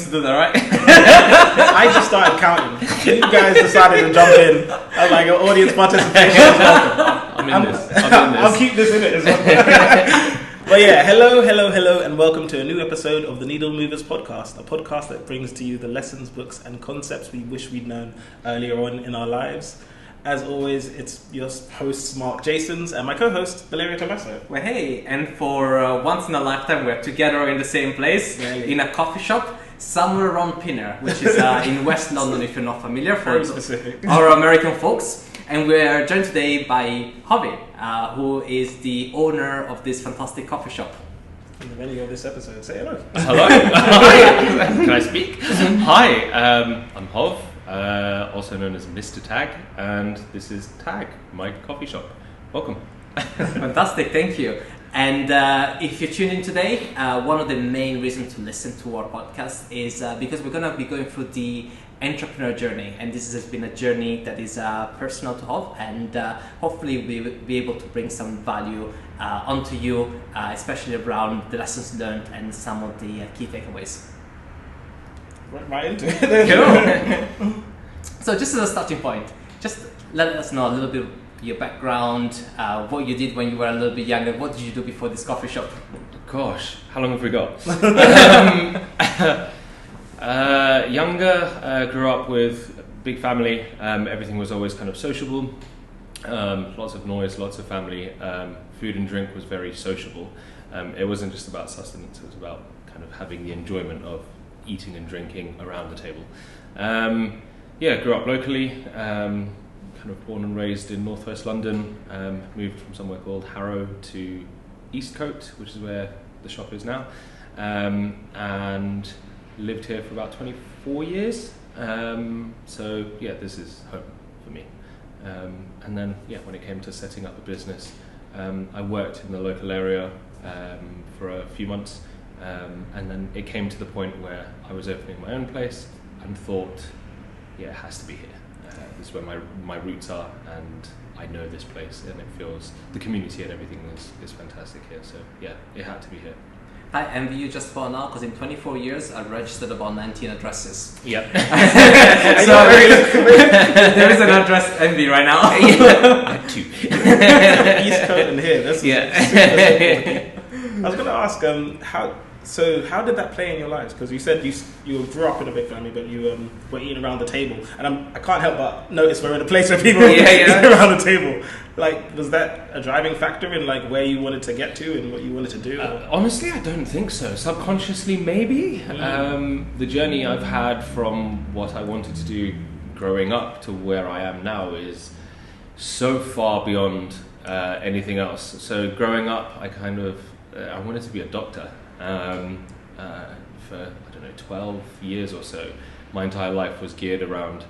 to do that, right? I just started counting. You guys decided to jump in. I was like, audience participation is welcome. I'm in this. I'll keep this in it as well. But yeah, hello, and welcome to a new episode of the Needle Movers podcast, a podcast that brings to you the lessons, books, and concepts we wish we'd known earlier on in our lives. As always, it's your hosts, Mark Jasons, and my co-host, Valeria Tommaso. Well, hey, and for once in a lifetime, we're together in the same place, Really? in a coffee shop, somewhere around Pinner, which is in West London, if you're not familiar, for Very specific. our American folks. And we're joined today by Hov, who is the owner of this fantastic coffee shop. In the venue of this episode, say hello. Hello. Hi. Can I speak? Hi. I'm Hov, also known as Mr. Tag, and this is Tag, my coffee shop. Welcome. Fantastic, thank you. And if you tune in today, one of the main reasons to listen to our podcast is because we're going to be going through the entrepreneur journey, and this has been a journey that is personal to Hov, and hopefully we'll be able to bring some value onto you, especially around the lessons learned and some of the key takeaways. Right into it. Cool. So just as a starting point, just let us know a little bit your background, what you did when you were a little bit younger. What did you do before this coffee shop? Gosh, how long have we got? Younger, grew up with a big family. Everything was always kind of sociable. Lots of noise, lots of family. Food and drink was very sociable. It wasn't just about sustenance, it was about kind of having the enjoyment of eating and drinking around the table. Grew up locally, kind of born and raised in northwest London, moved from somewhere called Harrow to Eastcote, which is where the shop is now, and lived here for about 24 years. This is home for me. And then, when it came to setting up a business, I worked in the local area for a few months, and then it came to the point where I was opening my own place and thought, it has to be here. This is where my roots are, and I know this place, and it feels, the community and everything is fantastic here. So it had to be here. I envy you just for now, because in 24 years I've registered about 19 addresses. Yep. So there is an address envy right now. I two. East Coast and here. That's I was going to ask, how did that play in your lives? Because you said you grew up in a big family, but you were eating around the table, and I can't help but notice we're in a place where people eat around the table. Like, was that a driving factor in like where you wanted to get to and what you wanted to do? Honestly, I don't think so. Subconsciously, maybe. The journey I've had from what I wanted to do growing up to where I am now is so far beyond anything else. So growing up, I wanted to be a doctor. For 12 years or so, my entire life was geared around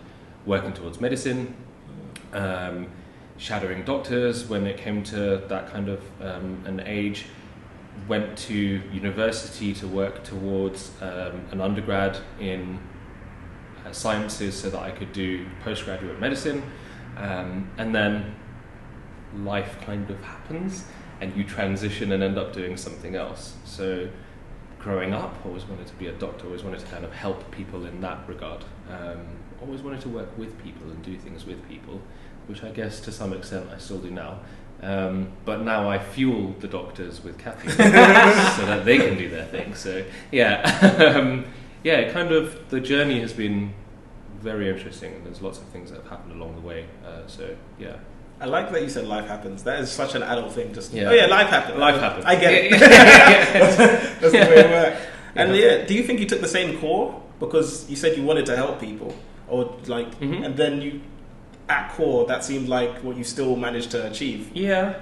working towards medicine, shadowing doctors when it came to that kind of an age. Went to university to work towards an undergrad in sciences so that I could do postgraduate medicine, and then life kind of happens and you transition and end up doing something else. So growing up, I always wanted to be a doctor, always wanted to kind of help people in that regard. Always wanted to work with people and do things with people, which I guess to some extent I still do now. But now I fuel the doctors with caffeine so that they can do their thing. So kind of the journey has been very interesting, and there's lots of things that have happened along the way. I like that you said life happens. That is such an adult thing. Life happens. Life happens. I get it. That's the way it works. And do you think you took the same core? Because you said you wanted to help people, or like, and then you, at core, that seemed like what you still managed to achieve. Yeah.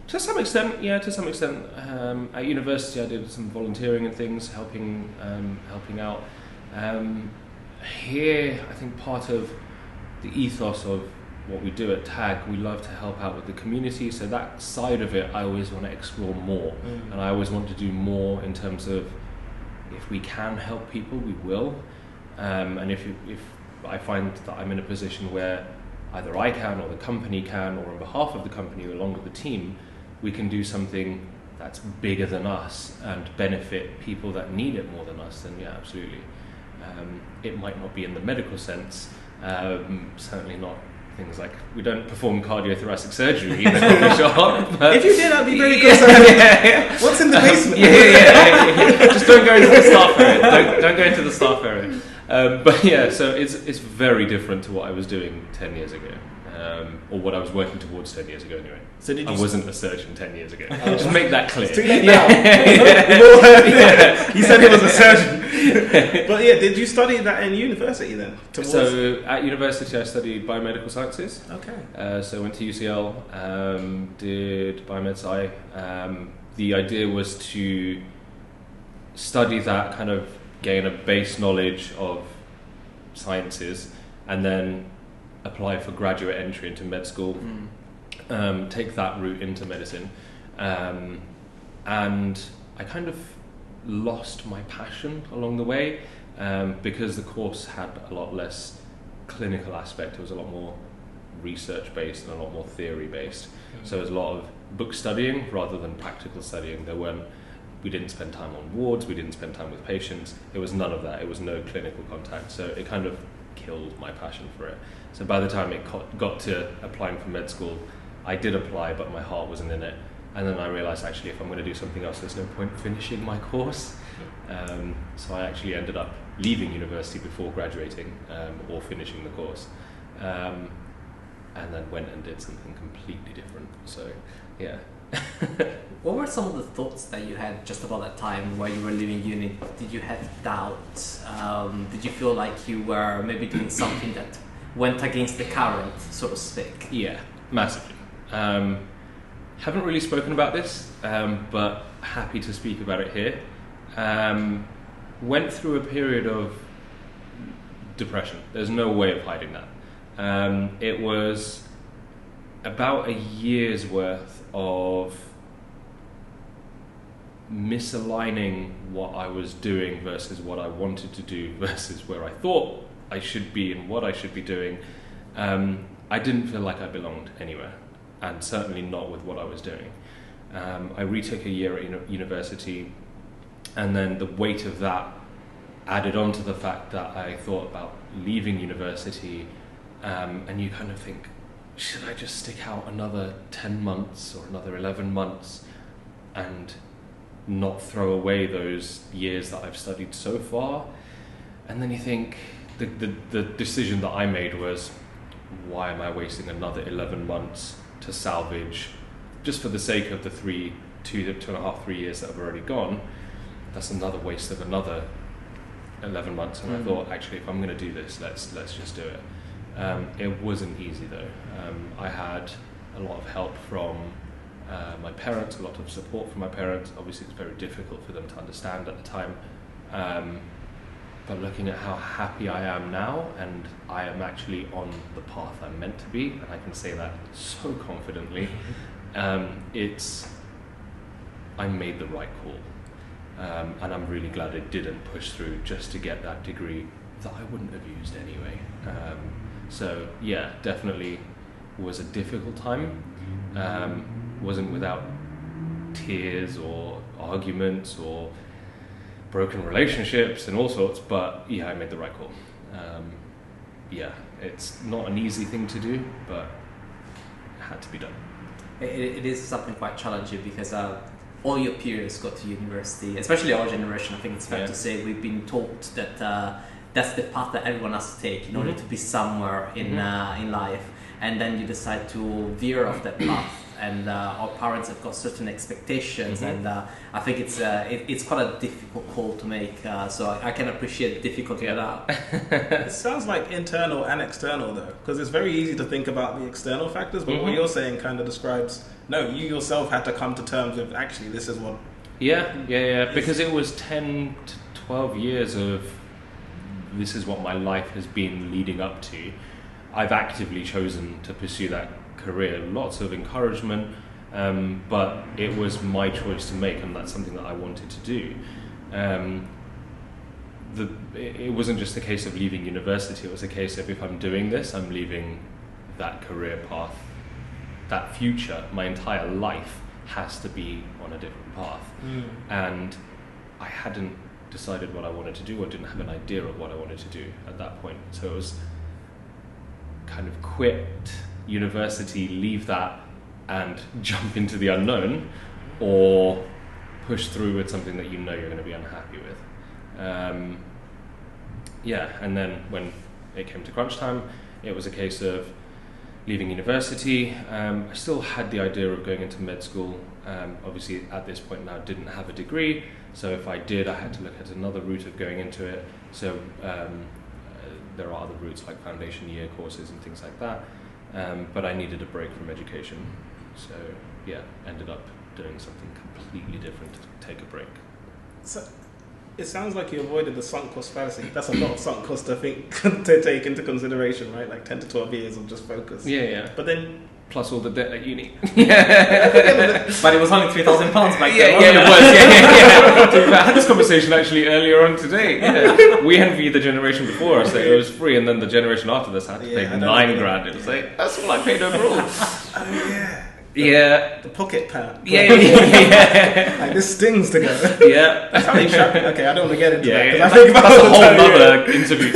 To some extent, at university, I did some volunteering and things, helping out. Here, I think part of the ethos of what we do at TAG, we love to help out with the community, so that side of it I always want to explore more, and I always want to do more in terms of, if we can help people, we will, and if I find that I'm in a position where either I can or the company can, or on behalf of the company along with the team, we can do something that's bigger than us and benefit people that need it more than us, then yeah, absolutely. It might not be in the medical sense, certainly not things like we don't perform cardiothoracic surgery in a coffee shop. If you did, I'd be very concerned. What's in the basement? Just don't go into the staff area. Don't go into the staff area. But yeah, so it's very different to what I was doing 10 years ago, or what I was working towards 10 years ago anyway. So did you I wasn't a surgeon 10 years ago. Just make that clear. It's too late now. He said he was a surgeon. But yeah, did you study that in university then? So at university I studied biomedical sciences. Okay. So I went to UCL, did biomed sci. The idea was to study that, kind of gain a base knowledge of sciences, and then apply for graduate entry into med school, take that route into medicine. And I kind of lost my passion along the way, because the course had a lot less clinical aspect. It was a lot more research based and a lot more theory based. So it was a lot of book studying rather than practical studying. We didn't spend time on wards, we didn't spend time with patients. It was none of that. It was no clinical contact. So it kind of killed my passion for it. So by the time it got to applying for med school, I did apply, but my heart wasn't in it. And then I realised, actually, if I'm going to do something else, there's no point finishing my course. So I actually ended up leaving university before graduating, or finishing the course. And then went and did something completely different. So, yeah. What were some of the thoughts that you had just about that time while you were leaving uni? Did you have doubts? Did you feel like you were maybe doing something that went against the current, so to speak? Yeah, massively. Haven't really spoken about this, but happy to speak about it here. Went through a period of depression. There's no way of hiding that. It was about a year's worth of misaligning what I was doing versus what I wanted to do versus where I thought I should be and what I should be doing. I didn't feel like I belonged anywhere, and certainly not with what I was doing. I retook a year at university, and then the weight of that added on to the fact that I thought about leaving university, and you kind of think, should I just stick out another 10 months or another 11 months and not throw away those years that I've studied so far? And then you think, the decision that I made was, why am I wasting another 11 months to salvage, just for the sake of the 3 years that have already gone? That's another waste of another 11 months. And I thought, actually, if I'm going to do this, let's just do it. It wasn't easy though. I had a lot of help from my parents, a lot of support from my parents. Obviously, it's very difficult for them to understand at the time. But looking at how happy I am now, and I am actually on the path I'm meant to be, and I can say that so confidently, I made the right call. And I'm really glad I didn't push through just to get that degree that I wouldn't have used anyway. So yeah, definitely was a difficult time. Wasn't without tears or arguments or broken relationships and all sorts, but yeah, I made the right call. Yeah, it's not an easy thing to do, but it had to be done. It is something quite challenging because all your peers go to university, especially our generation. I think it's fair to say we've been taught that that's the path that everyone has to take in order to be somewhere in life, and then you decide to veer off that path. And our parents have got certain expectations, and I think it's quite a difficult call to make. So I can appreciate the difficulty of that. It sounds like internal and external though, because it's very easy to think about the external factors, but what you're saying kind of describes, no, you yourself had to come to terms with, actually, this is what... Yeah, because it was 10 to 12 years of, this is what my life has been leading up to. I've actively chosen to pursue that career, lots of encouragement, but it was my choice to make, and that's something that I wanted to do. It wasn't just a case of leaving university, it was a case of, if I'm doing this, I'm leaving that career path, that future, my entire life has to be on a different path. And I hadn't decided what I wanted to do, or didn't have an idea of what I wanted to do at that point. So it was kind of quit university, leave that, and jump into the unknown, or push through with something that you know you're going to be unhappy with. And then when it came to crunch time, it was a case of leaving university. I still had the idea of going into med school. Obviously at this point now didn't have a degree, so if I did, I had to look at another route of going into it. So there are other routes like foundation year courses and things like that, but I needed a break from education. So ended up doing something completely different to take a break. So it sounds like you avoided the sunk cost fallacy. That's a lot of sunk cost, I think, to take into consideration, right? Like 10 to 12 years of just focus. Yeah. But then... Plus all the debt at uni. But it was only £3,000 back then. It was. I had this conversation actually earlier on today. Yeah. We envy the generation before us that it was free, and then the generation after this had to pay £9,000. It was like, that's all I paid overall. Yeah. The pocket pat. Yeah. Like, this stings to go. Yeah. That's how you okay, I don't want to get into that. Yeah. I think about that's a whole other interview.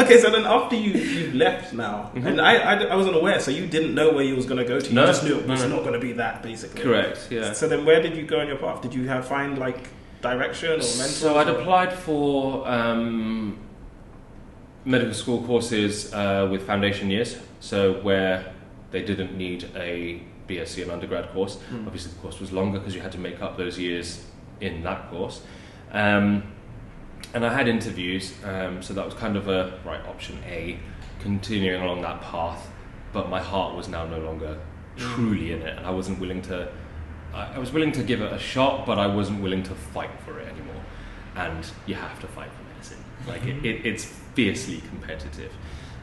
Okay, so then after you left now, and I wasn't aware, so you didn't know where you was going to go to. You just knew it was not going to be that, basically. Correct, yeah. So then where did you go on your path? Did you find like direction or mentors? So I'd applied for medical school courses with foundation years, so where they didn't need a BSc and undergrad course. Obviously the course was longer because you had to make up those years in that course. And I had interviews, so that was kind of option A, continuing along that path, but my heart was now no longer truly in it, and I wasn't willing to, I was willing to give it a shot, but I wasn't willing to fight for it anymore. And you have to fight for medicine. Like it's fiercely competitive.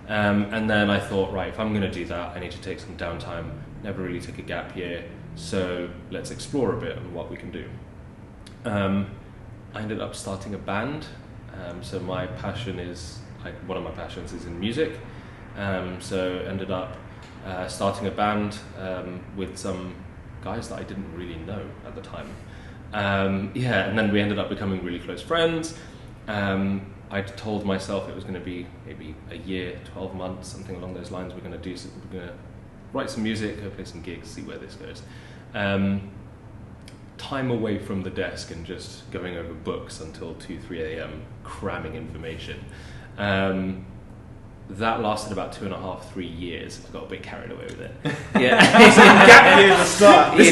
And then I thought, right, if I'm going to do that, I need to take some downtime. Never really took a gap year, so let's explore a bit on what we can do. I ended up starting a band. So my passion is, one of my passions is in music. So ended up starting a band with some guys that I didn't really know at the time. And then we ended up becoming really close friends. I'd told myself it was going to be maybe a year, 12 months, something along those lines. We're going to write some music, go play some gigs, see where this goes. Time away from the desk and just going over books until 2-3 a.m, cramming information. That lasted about 2.5-3 years. I got a bit carried away with it. Gap year to start. We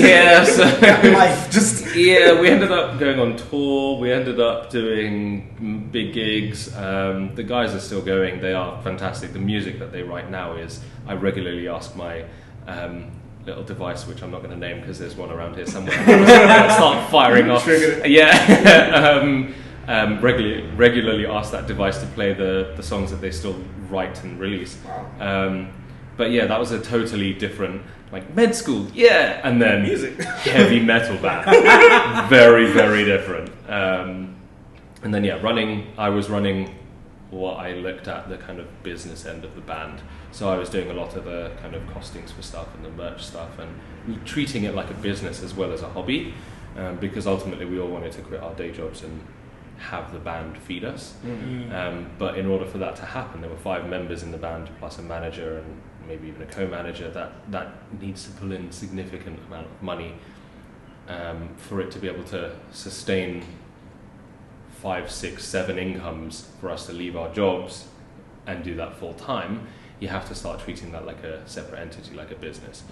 ended up going on tour. We ended up doing big gigs. The guys are still going. They are fantastic. The music that they write now is. I regularly ask my little device, which I'm not going to name because there's one around here somewhere. Start firing off. Regularly ask that device to play the songs that they still write and release. But that was a totally different, like med school, and then music, heavy metal band, very, very different. And then I was running what I looked at the kind of business end of the band. So I was doing a lot of the kind of costings for stuff and the merch stuff, and treating it like a business as well as a hobby, because ultimately we all wanted to quit our day jobs and have the band feed us. But in order for that to happen, there were 5 members in the band plus a manager and maybe even a co-manager that needs to pull in significant amount of money for it to be able to sustain 5, 6, 7 incomes for us to leave our jobs and do that full time. You have to start treating that like a separate entity, like a business.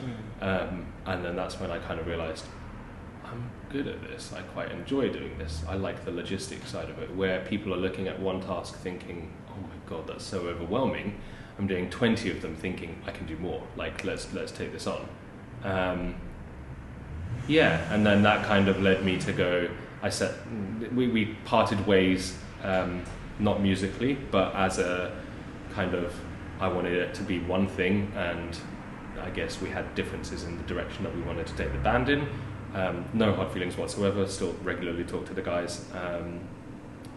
And then that's when I kind of realized I'm good at this. I quite enjoy doing this. I like the logistics side of it, where people are looking at one task thinking, oh my god, that's so overwhelming. I'm doing 20 of them thinking I can do more. Like let's take this on. And then that kind of led me to go. We parted ways, not musically, but as a kind of, I wanted it to be one thing, and I guess we had differences in the direction that we wanted to take the band in. No hard feelings whatsoever, still regularly talk to the guys.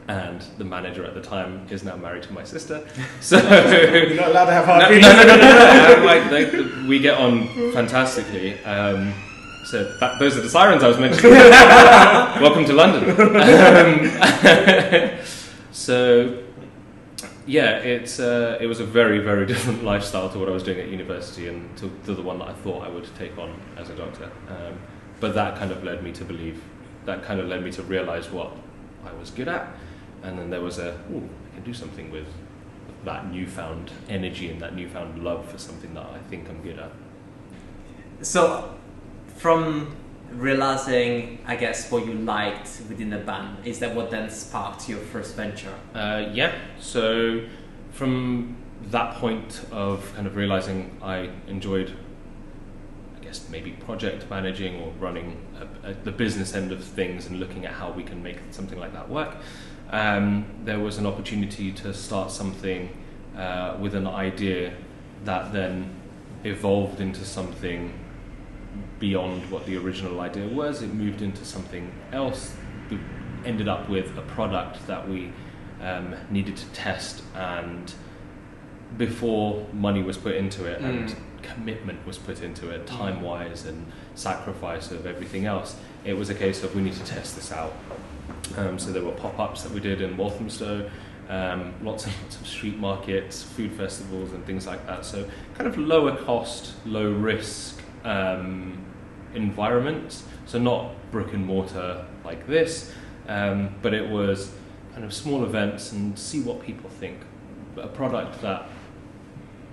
And the manager at the time is now married to my sister. So you're not allowed to have hard feelings. No. We get on fantastically. So those are the sirens I was mentioning. Welcome to London. So yeah, it was a very, very different lifestyle to what I was doing at university and to the one that I thought I would take on as a doctor. But that kind of led me to realise what I was good at, and then there was I can do something with that newfound energy and that newfound love for something that I think I'm good at. So, from realizing, I guess, what you liked within the band, is that what then sparked your first venture? Yeah. So, from that point of kind of realizing I enjoyed, I guess, maybe project managing or running the business end of things and looking at how we can make something like that work, there was an opportunity to start something with an idea that then evolved into something beyond what the original idea was. It moved into something else. We ended up with a product that we needed to test, and before money was put into it and commitment was put into it, time-wise and sacrifice of everything else, it was a case of we need to test this out. So there were pop-ups that we did in Walthamstow, lots and lots of street markets, food festivals and things like that. So kind of lower cost, low risk environments. So not brick and mortar like this, but it was kind of small events and see what people think. But a product that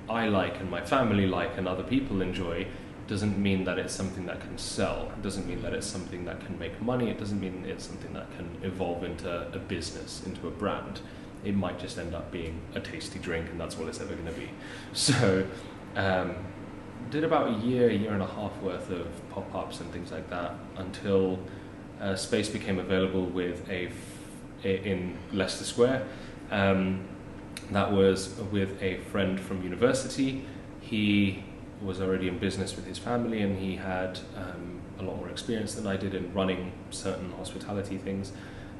I like and my family like and other people enjoy doesn't mean that it's something that can sell. It doesn't mean that it's something that can make money. It doesn't mean it's something that can evolve into a business, into a brand. It might just end up being a tasty drink, and that's all it's ever going to be. So did about a year and a half worth of pop-ups and things like that until space became available with in Leicester Square. That was with a friend from university. He was already in business with his family, and he had a lot more experience than I did in running certain hospitality things.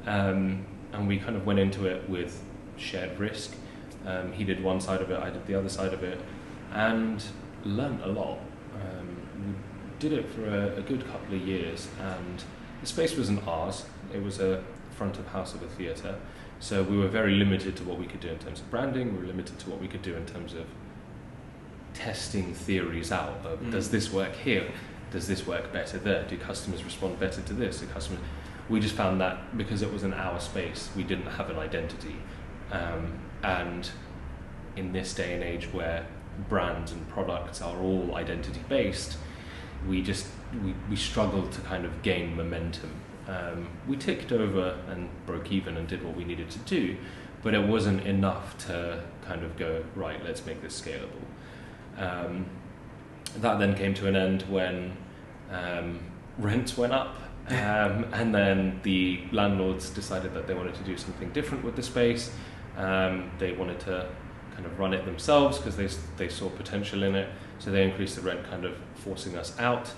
And we kind of went into it with shared risk. He did one side of it, I did the other side of it, and learned a lot. We did it for a good couple of years, and the space wasn't ours. It was a front of house of a theatre. So we were very limited to what we could do in terms of branding. We were limited to what we could do in terms of testing theories out of, does this work here? Does this work better there? Do customers respond better to this? We just found that because it was in our space, we didn't have an identity. And in this day and age where brands and products are all identity based, we struggled to kind of gain momentum. We ticked over and broke even and did what we needed to do, but it wasn't enough to kind of go, right, let's make this scalable. That then came to an end when rents went up, and then the landlords decided that they wanted to do something different with the space. They wanted to kind of run it themselves because they saw potential in it, so they increased the rent, kind of forcing us out.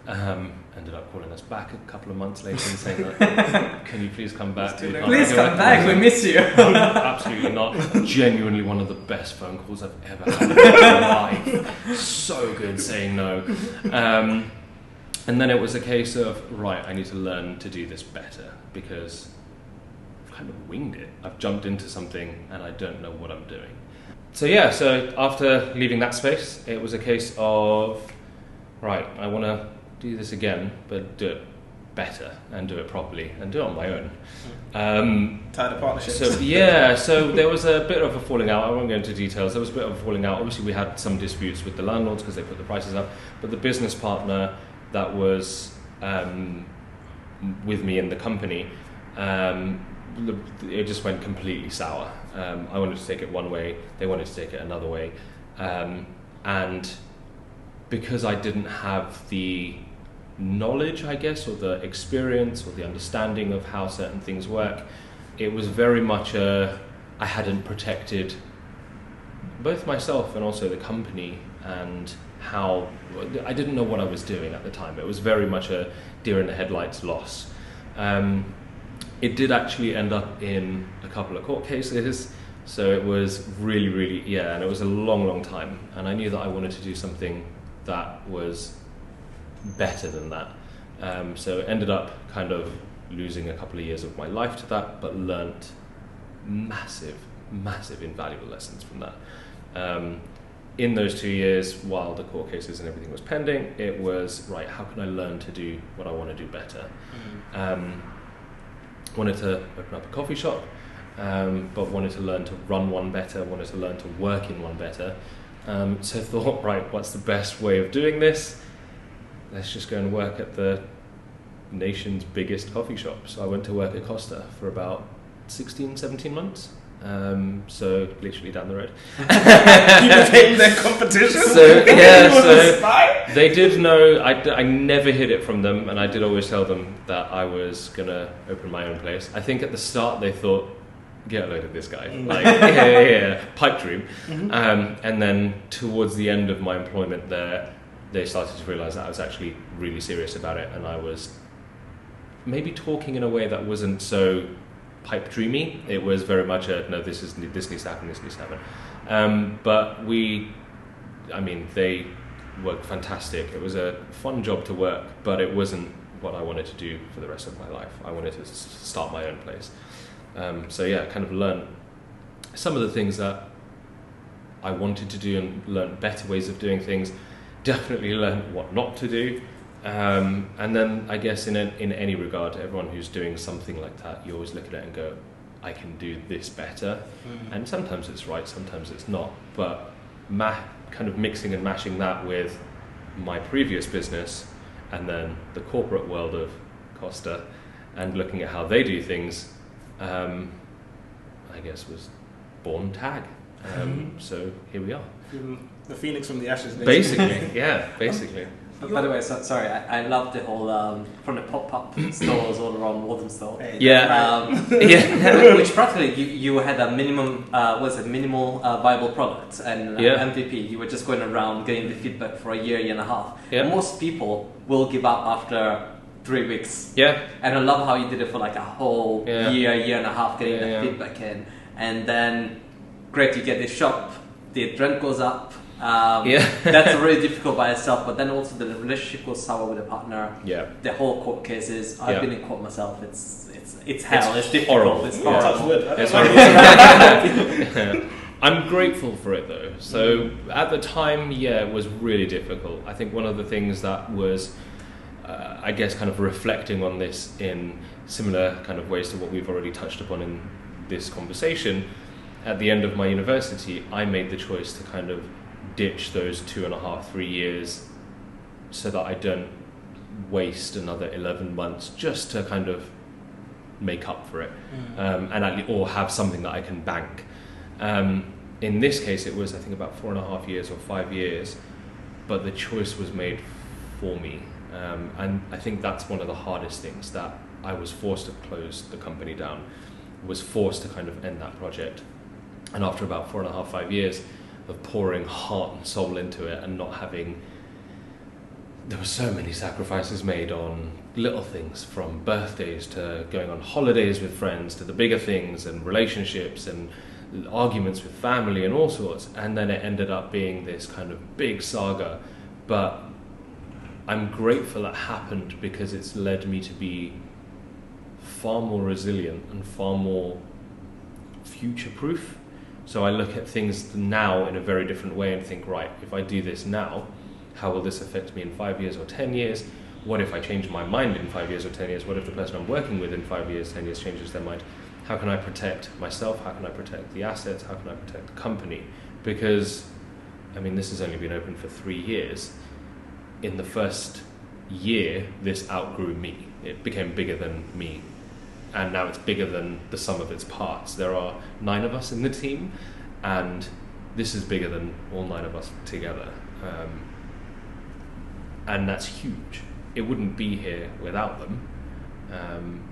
Ended up calling us back a couple of months later and saying that, can you please come back? Please come back, we miss you. Absolutely not. Genuinely one of the best phone calls I've ever had in my life. So good saying no. And then it was a case of, right, I need to learn to do this better because I've kind of winged it. I've jumped into something and I don't know what I'm doing. So yeah, so after leaving that space, it was a case of, right, I want to do this again, but do it better and do it properly and do it on my own. Tired of partnerships. So there was a bit of a falling out. I won't go into details. There was a bit of a falling out. Obviously, we had some disputes with the landlords because they put the prices up, but the business partner that was with me in the company, it just went completely sour. I wanted to take it one way, they wanted to take it another way, and because I didn't have the knowledge, I guess, or the experience or the understanding of how certain things work, it was very much I hadn't protected both myself and also the company, and how I didn't know what I was doing at the time. It was very much a deer in the headlights loss. It did actually end up in a couple of court cases, so it was really, and it was a long time, and I knew that I wanted to do something that was better than that. So ended up kind of losing a couple of years of my life to that, but learnt massive invaluable lessons from that. In those 2 years, while the court cases and everything was pending, it was, right, how can I learn to do what I want to do better? Wanted to open up a coffee shop, but wanted to learn to run one better, wanted to learn to work in one better. So thought, right, what's the best way of doing this? Let's just go and work at the nation's biggest coffee shop. So I went to work at Costa for about 16, 17 months. So literally down the road. You became their competition? So they did know, I never hid it from them, and I did always tell them that I was going to open my own place. I think at the start they thought, get a load of this guy, like, yeah, pipe dream. And then towards the end of my employment there, they started to realise that I was actually really serious about it, and I was maybe talking in a way that wasn't so pipe dreamy. It was very much no, this needs to happen, this needs to happen. But they worked fantastic. It was a fun job to work, but it wasn't what I wanted to do for the rest of my life. I wanted to start my own place. Kind of learn some of the things that I wanted to do and learn better ways of doing things. Definitely learn what not to do. And then I guess in any regard, everyone who's doing something like that, you always look at it and go, I can do this better. And sometimes it's right, sometimes it's not. But kind of mixing and mashing that with my previous business and then the corporate world of Costa and looking at how they do things, I guess was born Tag. So here we are. The phoenix from the ashes. Basically, yeah, basically. By the way, sorry, I love the whole from the pop-up stores all around Walthamstow. Yeah, which practically you had a minimal viable product and MVP. You were just going around getting the feedback for a year and a half. Yeah. Most people will give up after 3 weeks. Yeah. And I love how you did it for like a whole year and a half getting that feedback in, and then great, you get the shop, the rent goes up. That's really difficult by itself, but then also the relationship goes sour with a partner. The whole court cases. I've been in court myself. It's hell. It's difficult. Horrible. It's horrible. It's horrible. I'm grateful for it though. So at the time, it was really difficult. I think one of the things that was, I guess, kind of reflecting on this in similar kind of ways to what we've already touched upon in this conversation. At the end of my university, I made the choice to kind of ditch those 2.5, 3 years so that I don't waste another 11 months just to kind of make up for it or have something that I can bank. In this case, it was, I think, about 4.5 years or 5 years, but the choice was made for me. And I think that's one of the hardest things, that I was forced to close the company down, was forced to kind of end that project. And after about 4.5, 5 years of pouring heart and soul into it and not having, there were so many sacrifices made on little things, from birthdays to going on holidays with friends to the bigger things and relationships and arguments with family and all sorts. And then it ended up being this kind of big saga. But I'm grateful it happened because it's led me to be far more resilient and far more future-proof. So I look at things now in a very different way and think, right, if I do this now, how will this affect me in 5 years or 10 years? What if I change my mind in 5 years or 10 years? What if the person I'm working with in 5 years, 10 years changes their mind? How can I protect myself? How can I protect the assets? How can I protect the company? Because, I mean, this has only been open for 3 years. In the first year, this outgrew me. It became bigger than me. And now it's bigger than the sum of its parts. There are 9 of us in the team, and this is bigger than all 9 of us together. And that's huge. It wouldn't be here without them.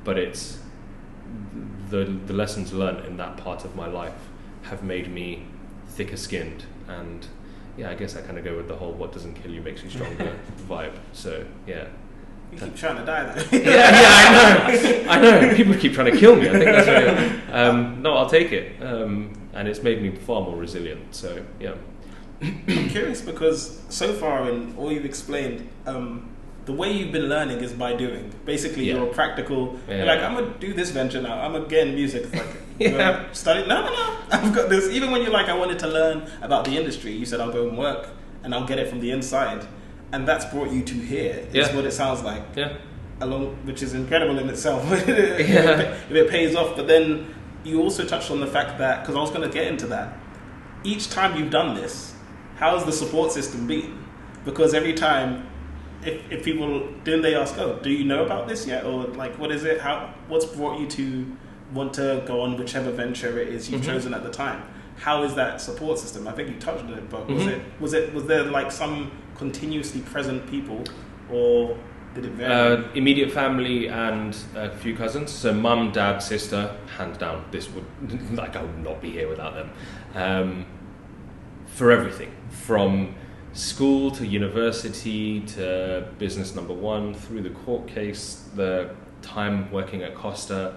But it's the lessons learned in that part of my life have made me thicker skinned. And yeah, I guess I kind of go with the whole "what doesn't kill you makes you stronger" vibe. So yeah. You keep trying to die though. I know. People keep trying to kill me. I think that's really, no, I'll take it. And it's made me far more resilient. So yeah. I'm curious because so far in all you've explained, the way you've been learning is by doing. Basically, you're practical. Yeah. You're like, I'm gonna do this venture now. I'm gonna get in music. It's like, study. No. I've got this. Even when you're like, I wanted to learn about the industry, you said I'll go and work and I'll get it from the inside, and that's brought you to here. Is what it sounds like. Yeah. Along, which is incredible in itself. If it pays off, but then you also touched on the fact that, because I was going to get into that. Each time you've done this, how's the support system been? Because every time, if people, didn't they ask, oh, do you know about this yet? Or like, what is it? What's brought you to want to go on whichever venture it is you've chosen at the time? How is that support system? I think you touched on it, but was there like some continuously present people, or did it vary? Immediate family and a few cousins. So mum, dad, sister, hands down. This would, like, I would not be here without them. For everything, from school to university to business number one, through the court case, the time working at Costa.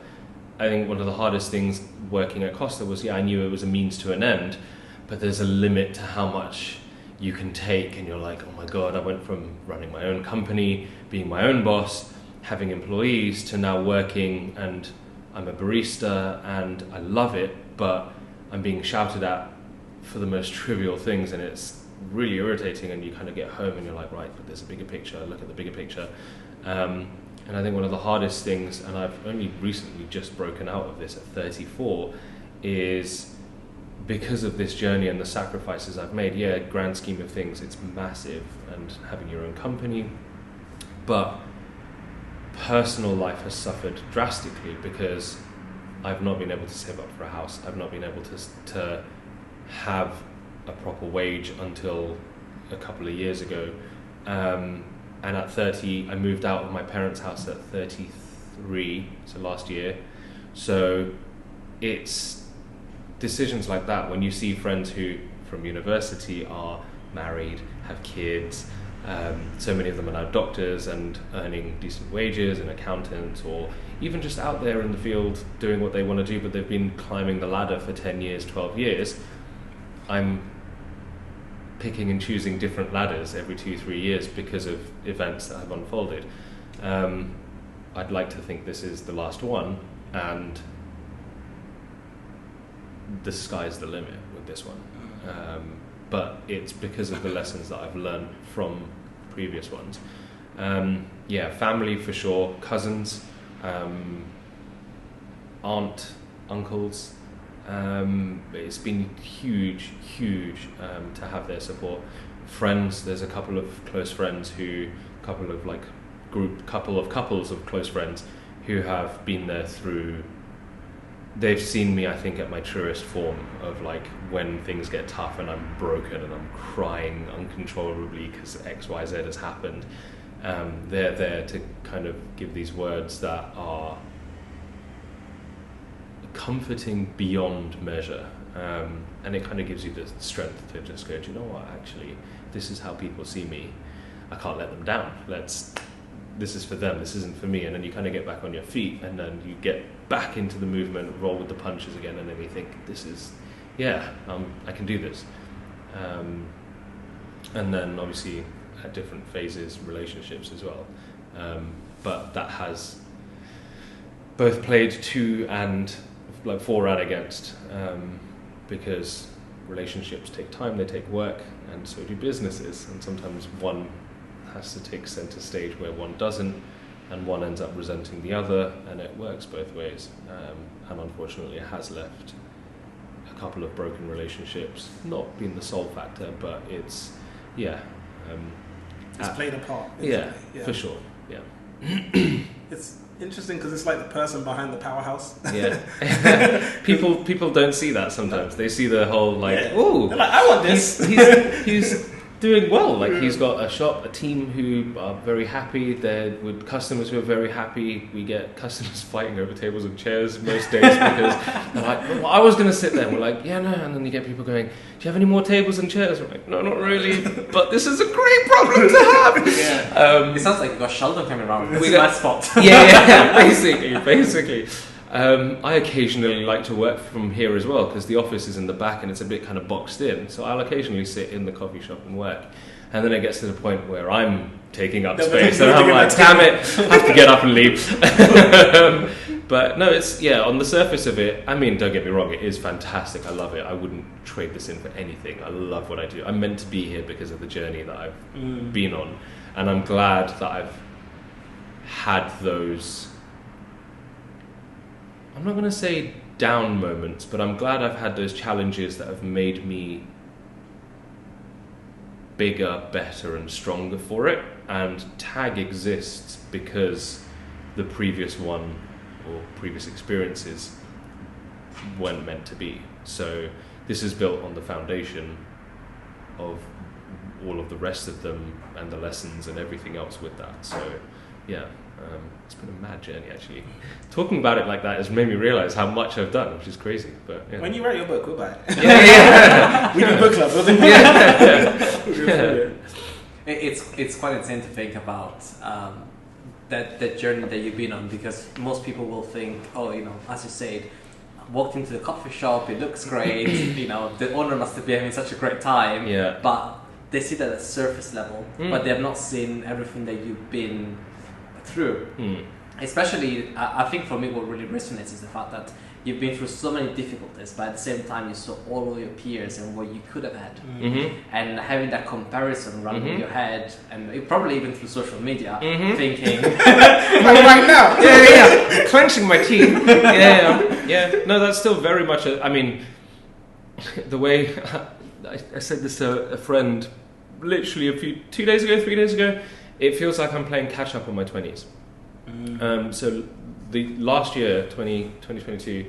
I think one of the hardest things working at Costa was, I knew it was a means to an end, but there's a limit to how much you can take, and you're like, oh my God, I went from running my own company, being my own boss, having employees, to now working, and I'm a barista and I love it, but I'm being shouted at for the most trivial things, and it's really irritating, and you kind of get home and you're like, right, but there's a bigger picture, look at the bigger picture. And I think one of the hardest things, and I've only recently just broken out of this at 34, is because of this journey and the sacrifices I've made. Grand scheme of things, it's massive, and having your own company, but personal life has suffered drastically because I've not been able to save up for a house. I've not been able to have a proper wage until a couple of years ago. And at 30, I moved out of my parents' house at 33, so last year. So it's decisions like that when you see friends who from university are married, have kids, so many of them are now doctors and earning decent wages and accountants, or even just out there in the field doing what they want to do, but they've been climbing the ladder for 10 years, 12 years. I'm picking and choosing different ladders every 2-3 years because of events that have unfolded. I'd like to think this is the last one, and the sky's the limit with this one. But it's because of the lessons that I've learned from previous ones. Family for sure, cousins, aunt, uncles. It's been huge to have their support. Friends, there's a couple of close friends couples of close friends who have been there through. They've seen me, I think, at my truest form of like when things get tough and I'm broken and I'm crying uncontrollably because X, Y, Z has happened. They're there to kind of give these words that are comforting beyond measure, and it kind of gives you the strength to just go, do you know what, actually this is how people see me, I can't let them down, this is for them, this isn't for me. And then you kind of get back on your feet, and then you get back into the movement, roll with the punches again, and then you think, this is I can do this. And then obviously at different phases, relationships as well, but that has both played to and like for and against, because relationships take time, they take work, and so do businesses, and sometimes one has to take center stage where one doesn't, and one ends up resenting the other, and it works both ways. And unfortunately it has left a couple of broken relationships, not being the sole factor, but it's played a part. Yeah, for sure. It's interesting because it's like the person behind the powerhouse. People don't see that sometimes. They see the whole ooh, they're like, I want this. He's doing well. Like he's got a shop, a team who are very happy. They're with customers who are very happy. We get customers fighting over tables and chairs most days because they're like, well, I was going to sit there. And we're like, yeah, no. And then you get people going, do you have any more tables and chairs? We're like, no, not really. But this is a great problem to have. It sounds like you've got Sheldon coming around. We got that spot. basically. I occasionally like to work from here as well because the office is in the back and it's a bit kind of boxed in. So I'll occasionally sit in the coffee shop and work. And then it gets to the point where I'm taking up space and I'm like, damn it, I have to get up and leave. But no, it's, on the surface of it, I mean, don't get me wrong, it is fantastic. I love it. I wouldn't trade this in for anything. I love what I do. I'm meant to be here because of the journey that I've been on. And I'm glad that I've had those, I'm not going to say down moments, but I'm glad I've had those challenges that have made me bigger, better and stronger for it. And TAG exists because the previous one or previous experiences weren't meant to be. So this is built on the foundation of all of the rest of them and the lessons and everything else with that. So it's been a mad journey actually. Talking about it like that has made me realise how much I've done, which is crazy. But when you write your book, we'll buy it. We do book club, doesn't it? It's quite insane to think about that journey that you've been on, because most people will think, as you said, walked into the coffee shop, it looks great, the owner must be having such a great time, but they see that at surface level, but they have not seen everything that you've been through. Especially, I think for me what really resonates is the fact that you've been through so many difficulties, but at the same time you saw all of your peers and what you could have had, and having that comparison running in your head, and probably even through social media, thinking right now, clenching my teeth, no, that's still very much the way I said this to a friend literally 3 days ago, it feels like I'm playing catch up on my 20s. So the last year, 2022,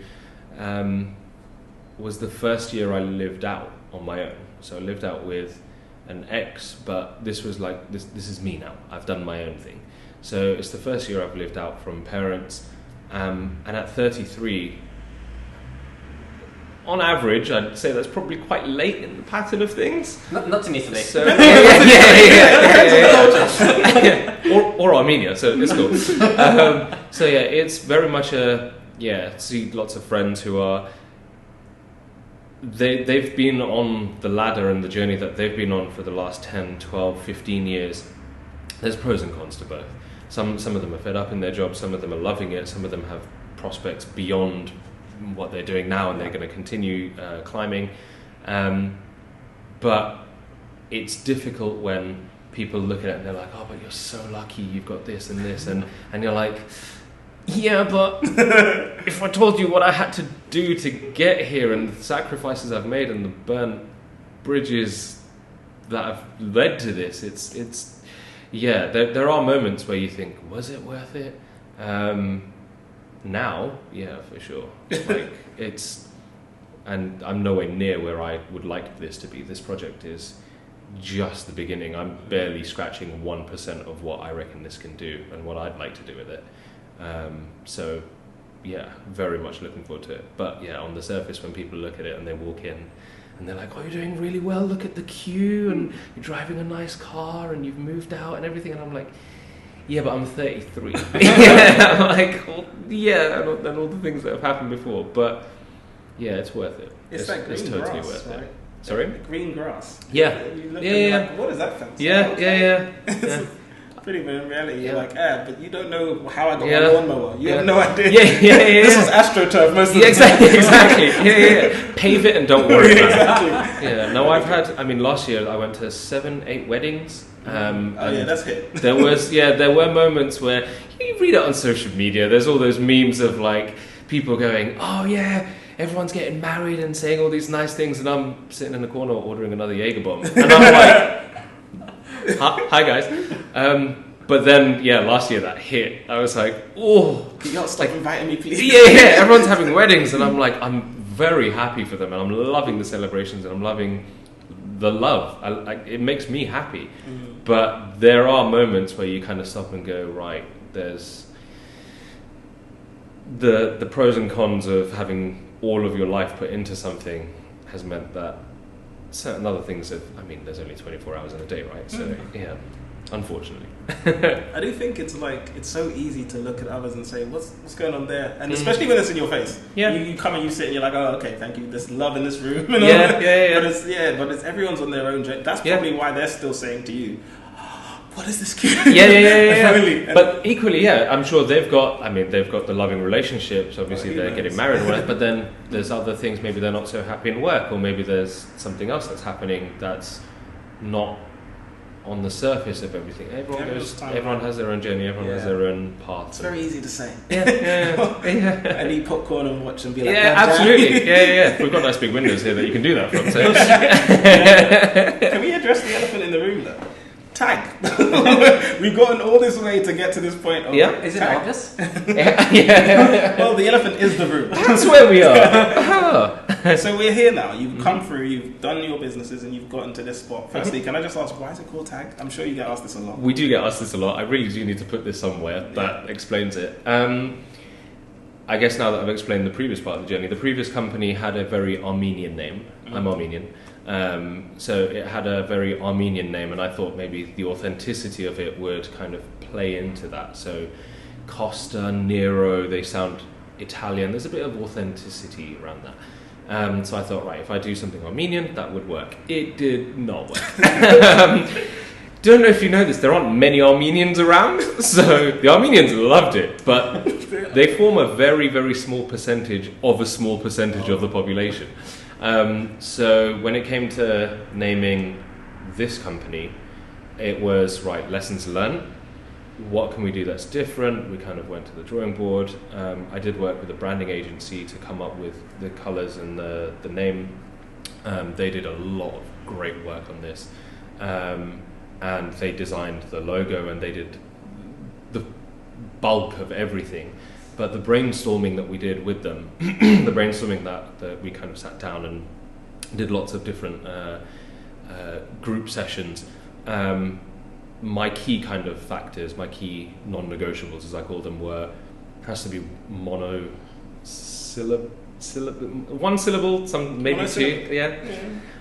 was the first year I lived out on my own. So I lived out with an ex, but this was like, this is me now. I've done my own thing. So it's the first year I've lived out from parents. And at 33, on average, I'd say that's probably quite late in the pattern of things. Not in Italy. So, or Armenia, so it's cool. It's very much see lots of friends who are, they've been on the ladder and the journey that they've been on for the last 10, 12, 15 years. There's pros and cons to both. Some of them are fed up in their jobs, some of them are loving it, some of them have prospects beyond what they're doing now and they're going to continue climbing, but it's difficult when people look at it and they're like, oh, but you're so lucky, you've got this and this, and you're like, yeah, but if I told you what I had to do to get here and the sacrifices I've made and the burnt bridges that have led to this, there are moments where you think, was it worth it? Now, for sure. And I'm nowhere near where I would like this to be. This project is just the beginning. I'm barely scratching 1% of what I reckon this can do and what I'd like to do with it. Very much looking forward to it. But on the surface, when people look at it and they walk in and they're like, oh, you're doing really well, look at the queue, and you're driving a nice car and you've moved out and everything, and I'm like, yeah, but I'm 33. I'm like, and all the things that have happened before. But it's worth it. It's like green totally grass, worth right? it. Sorry? Green grass. Yeah. You look and you're like, what is that fence? Yeah. Pretty, but in reality, you're like, but you don't know how I got my Yeah. lawnmower. You have no idea. This is AstroTurf most of the exactly. Pave it and don't worry about exactly. it. No, I've had, last year I went to 7-8 weddings. That's it. There were moments where you read it on social media. There's all those memes of like people going, oh yeah, everyone's getting married and saying all these nice things, and I'm sitting in the corner ordering another Jaeger bomb, and I'm like, hi guys. But then last year that hit. I was like, oh, you gotta stop inviting me, please. Everyone's having weddings, and I'm like, I'm very happy for them, and I'm loving the celebrations, and I'm loving the love. It makes me happy. But there are moments where you kind of stop and go, right, there's the pros and cons of having all of your life put into something has meant that certain other things have, there's only 24 hours in a day, right? So unfortunately. I do think it's so easy to look at others and say, what's going on there? And especially when it's in your face. Yeah. You come and you sit and you're like, oh, okay, thank you. There's love in this room. Yeah. But it's everyone's on their own journey. That's probably why they're still saying to you, what is this kid? Yeah. Really? But equally, I'm sure they've got the loving relationships. Obviously, they're getting married and whatever, but then there's other things. Maybe they're not so happy in work, or maybe there's something else that's happening that's not on the surface of everything. Everyone has their own journey, everyone has their own path. It's very easy to say. Yeah. And eat popcorn and watch and be like, yeah, absolutely. Yeah. We've got nice big windows here that you can do that from. So. Can we address the elephant in the room though? Tag. We've gotten all this way to get to this point. Is it obvious? Well, the elephant is the room. That's where we are. So we're here now. You've come through, you've done your businesses, and you've gotten to this spot. Firstly, can I just ask, why is it called Tag? I'm sure you get asked this a lot. We do get asked this a lot. I really do need to put this somewhere that explains it. I guess now that I've explained the previous part of the journey, the previous company had a very Armenian name. I'm Armenian. So it had a very Armenian name, and I thought maybe the authenticity of it would kind of play into that. So Costa, Nero, they sound Italian. There's a bit of authenticity around that. So I thought, right, if I do something Armenian, that would work. It did not work. Don't know if you know this, there aren't many Armenians around, so the Armenians loved it, but they form a very, very small percentage of a small percentage of the population. So when it came to naming this company, it was, right, lessons learned. What can we do that's different? We kind of went to the drawing board. I did work with a branding agency to come up with the colours and the name. They did a lot of great work on this. And they designed the logo and they did the bulk of everything. But the brainstorming that we did with them, the brainstorming that we kind of sat down and did lots of different group sessions. My key kind of factors, my key non-negotiables, as I call them, were has to be one syllable, some maybe two,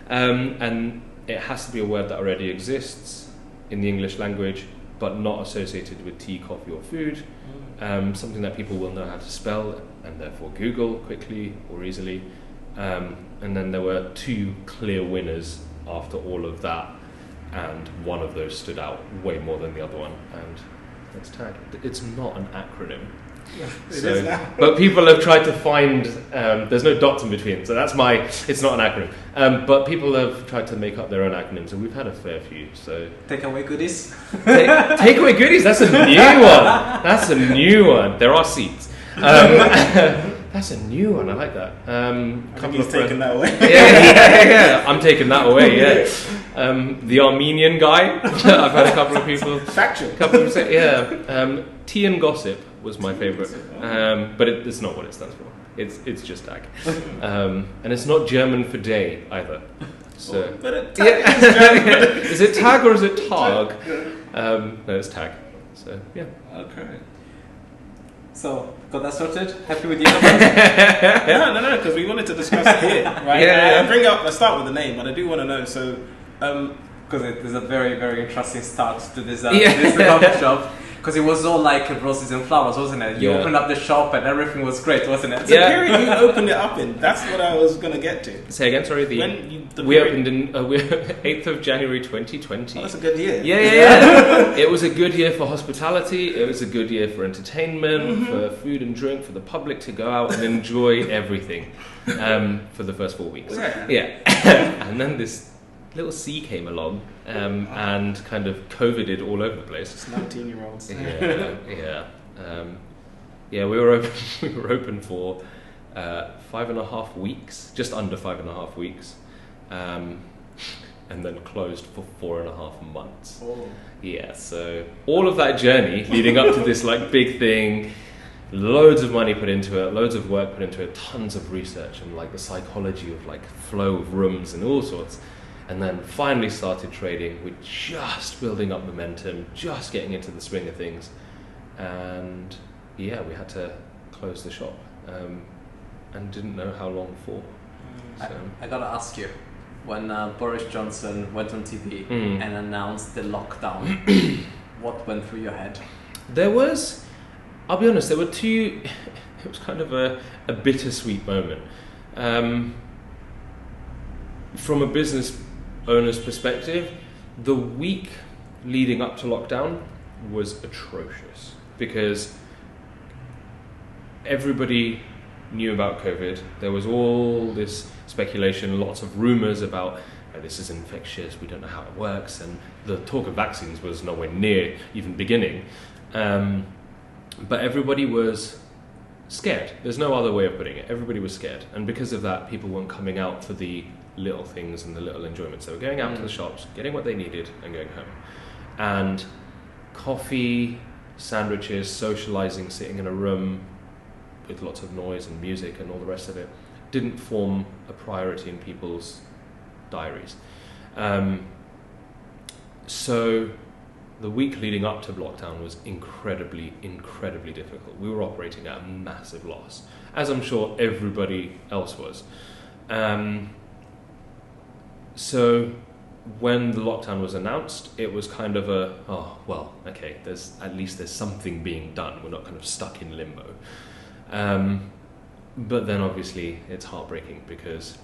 and it has to be a word that already exists in the English language, but not associated with tea, coffee, or food. Something that people will know how to spell and therefore Google quickly or easily. And then there were two clear winners after all of that, and one of those stood out way more than the other one, and that's Tag. It's not an acronym. It is now. But people have tried to find, there's no dots in between, so it's not an acronym. But people have tried to make up their own acronyms, and we've had a fair few. So Takeaway goodies? Takeaway goodies, that's a new one. There are seats. That's a new one, I like that. I think he's taking that away. Yeah, I'm taking that away, yeah. The Armenian guy, I've had a couple of people. Factual. Tea and gossip was my favourite, but it's not what it stands for. It's just Tag, and it's not German for day either. So, but Tag is German. Is it Tag or is it Tag? No, it's Tag. So yeah. Okay. So, got that sorted? Happy with the elephant? No, because we wanted to discuss it here, right? I start with the name, but I do want to know, so... Because there's a very, very interesting start to this coffee shop. Because it was all like roses and flowers, wasn't it? You opened up the shop and everything was great, wasn't it? The period you opened it up in, that's what I was going to get to. Say again, sorry? We opened in 8th of January 2020. Oh, that's a good year. Yeah. It was a good year for hospitality, it was a good year for entertainment, for food and drink, for the public to go out and enjoy everything for the first 4 weeks. Yeah. And then this little C came along and kind of COVIDed all over the place. It's 19-year-olds. We were open for 5.5 weeks, just under 5.5 weeks, and then closed for 4.5 months. Oh. Yeah, so all of that journey leading up to this like big thing, loads of money put into it, loads of work put into it, tons of research and like the psychology of like flow of rooms and all sorts. And then finally started trading. We're just building up momentum, just getting into the swing of things. And we had to close the shop and didn't know how long for. So. I gotta ask you, when Boris Johnson went on TV and announced the lockdown, what went through your head? I'll be honest, there were two, it was kind of a bittersweet moment. From a business owner's perspective, the week leading up to lockdown was atrocious because everybody knew about COVID. There was all this speculation, lots of rumours about this is infectious, we don't know how it works, and the talk of vaccines was nowhere near even beginning. But everybody was scared. There's no other way of putting it. Everybody was scared. And because of that, people weren't coming out for the little things and the little enjoyments. They were going out to the shops, getting what they needed, and going home. And coffee, sandwiches, socialising, sitting in a room with lots of noise and music and all the rest of it didn't form a priority in people's diaries. So the week leading up to lockdown was incredibly difficult. We were operating at a massive loss, as I'm sure everybody else was. So when the lockdown was announced, it was kind of there's something being done. We're not kind of stuck in limbo. But then obviously it's heartbreaking because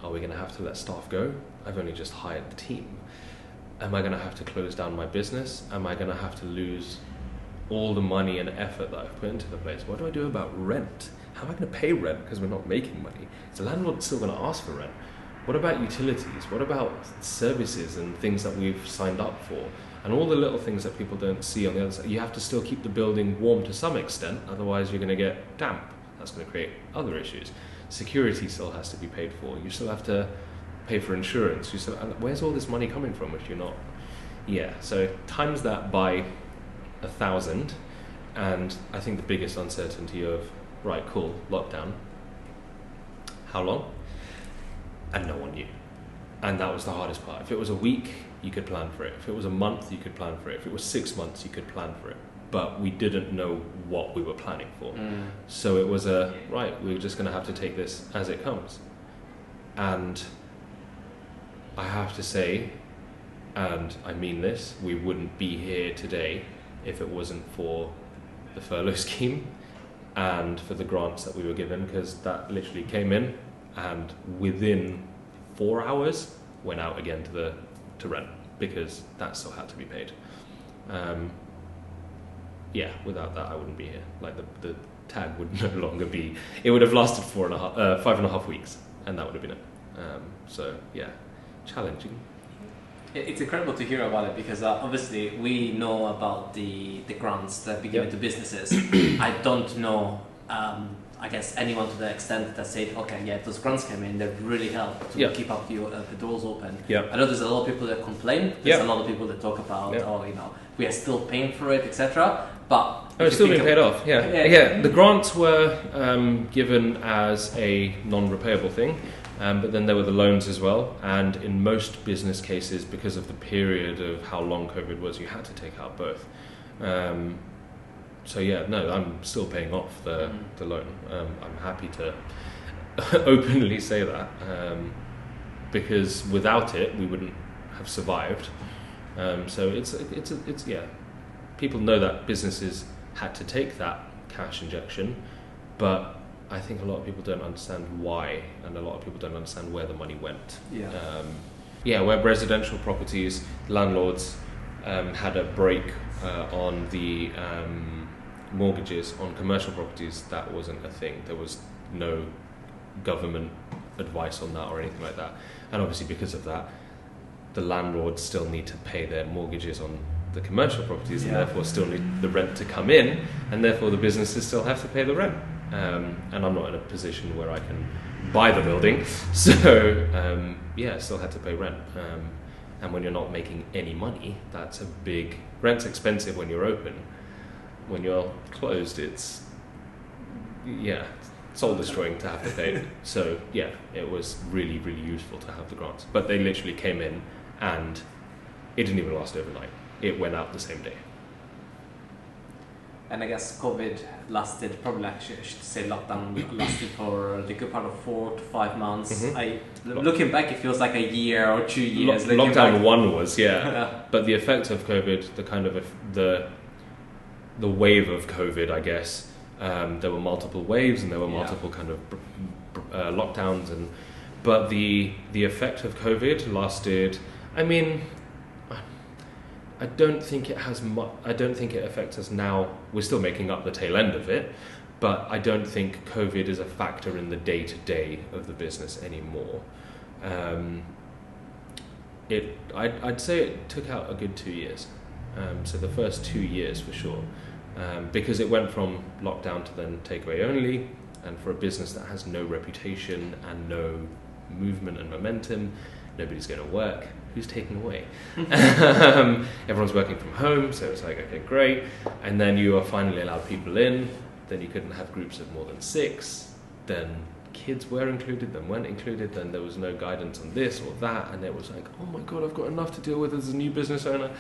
are we going to have to let staff go? I've only just hired the team. Am I going to have to close down my business? Am I going to have to lose all the money and effort that I've put into the place? What do I do about rent? How am I going to pay rent because we're not making money? Is the landlord still going to ask for rent? What about utilities? What about services and things that we've signed up for? And all the little things that people don't see on the other side. You have to still keep the building warm to some extent, otherwise you're going to get damp. That's going to create other issues. Security still has to be paid for. You still have to pay for insurance. Where's all this money coming from if you're not? Yeah, so times that by 1,000, and I think the biggest uncertainty of, right, cool, lockdown. How long? And no one knew. And that was the hardest part. If it was a week, you could plan for it. If it was a month, you could plan for it. If it was 6 months, you could plan for it. But we didn't know what we were planning for. So it was we're just going to have to take this as it comes. And I have to say, and I mean this, we wouldn't be here today if it wasn't for the furlough scheme and for the grants that we were given, because that literally came in and within 4 hours went out again to rent because that still had to be paid. Without that I wouldn't be here. Like the tag would no longer be. It would have lasted 5.5 weeks, and that would have been it. Challenging. It's incredible to hear about it because obviously we know about the grants that be given to businesses. I don't know. I guess anyone to the extent that said, okay, those grants came in, they really helped to keep up the doors open. I know there's a lot of people that complain. There's a lot of people that talk about, we are still paying for it, etc. But it's still being paid off. The grants were given as a non-repayable thing, but then there were the loans as well. And in most business cases, because of the period of how long COVID was, you had to take out both. I'm still paying off the loan. I'm happy to openly say that because without it, we wouldn't have survived. People know that businesses had to take that cash injection, but I think a lot of people don't understand why, and a lot of people don't understand where the money went. Where residential properties, landlords had a break on the mortgages. On commercial properties, that wasn't a thing. There was no government advice on that or anything like that. And obviously because of that, the landlords still need to pay their mortgages on the commercial properties and therefore still need the rent to come in, and therefore the businesses still have to pay the rent. And I'm not in a position where I can buy the building, so still had to pay rent. And when you're not making any money, that's a big... Rent's expensive when you're open. When you're closed, it's soul destroying to have to pay. So it was really, really useful to have the grants. But they literally came in and it didn't even last overnight. It went out the same day. And I guess COVID lasted, probably actually I should say lockdown lasted for the good part of 4 to 5 months. Looking back, it feels like a year or 2 years. Lockdown 1 was, but the effect of COVID, the kind of the wave of COVID, I guess, there were multiple waves and there were multiple kind of lockdowns, but the effect of COVID lasted. I mean, I don't think it has much. I don't think it affects us now. We're still making up the tail end of it, but I don't think COVID is a factor in the day-to-day of the business anymore. I'd say it took out a good 2 years. So the first 2 years for sure, because it went from lockdown to then takeaway only, and for a business that has no reputation and no movement and momentum, nobody's going to work. Who's taking away? Everyone's working from home, so it's like, okay, great. And then you are finally allowed people in. Then you couldn't have groups of more than 6. Then kids were included, then weren't included. Then there was no guidance on this or that, and it was like, oh my god, I've got enough to deal with as a new business owner.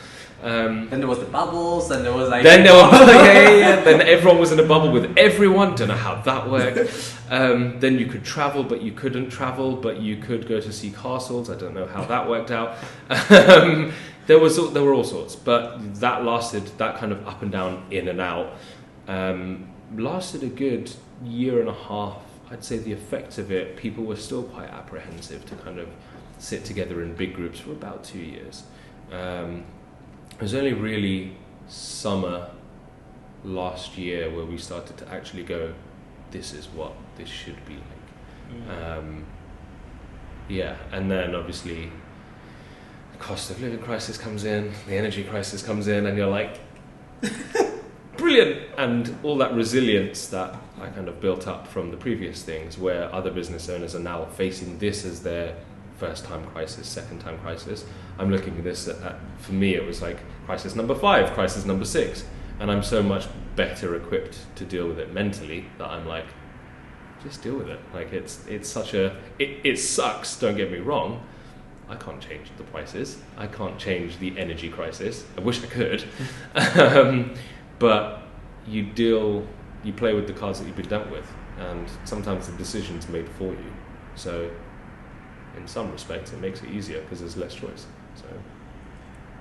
Then there was the bubbles, and there was like Then everyone was in a bubble with everyone. Don't know how that worked. Then you could travel, but you couldn't travel, but you could go to see castles. I don't know how that worked out. There were all sorts, but that lasted, that kind of up and down, in and out, lasted a good year and a half. I'd say the effects of it, people were still quite apprehensive to kind of sit together in big groups for about 2 years. It was only really summer last year where we started to actually go, this is what this should be like. And then obviously the cost of living crisis comes in, the energy crisis comes in, and you're like, brilliant! And all that resilience that I kind of built up from the previous things, where other business owners are now facing this as their first time crisis, second time crisis. I'm looking at this for me, it was like crisis number 5, crisis number 6. And I'm so much better equipped to deal with it mentally that I'm like, just deal with it. Like it sucks, don't get me wrong. I can't change the prices. I can't change the energy crisis. I wish I could. But you play with the cards that you've been dealt with, and sometimes the decision's made for you. So in some respects it makes it easier because there's less choice. So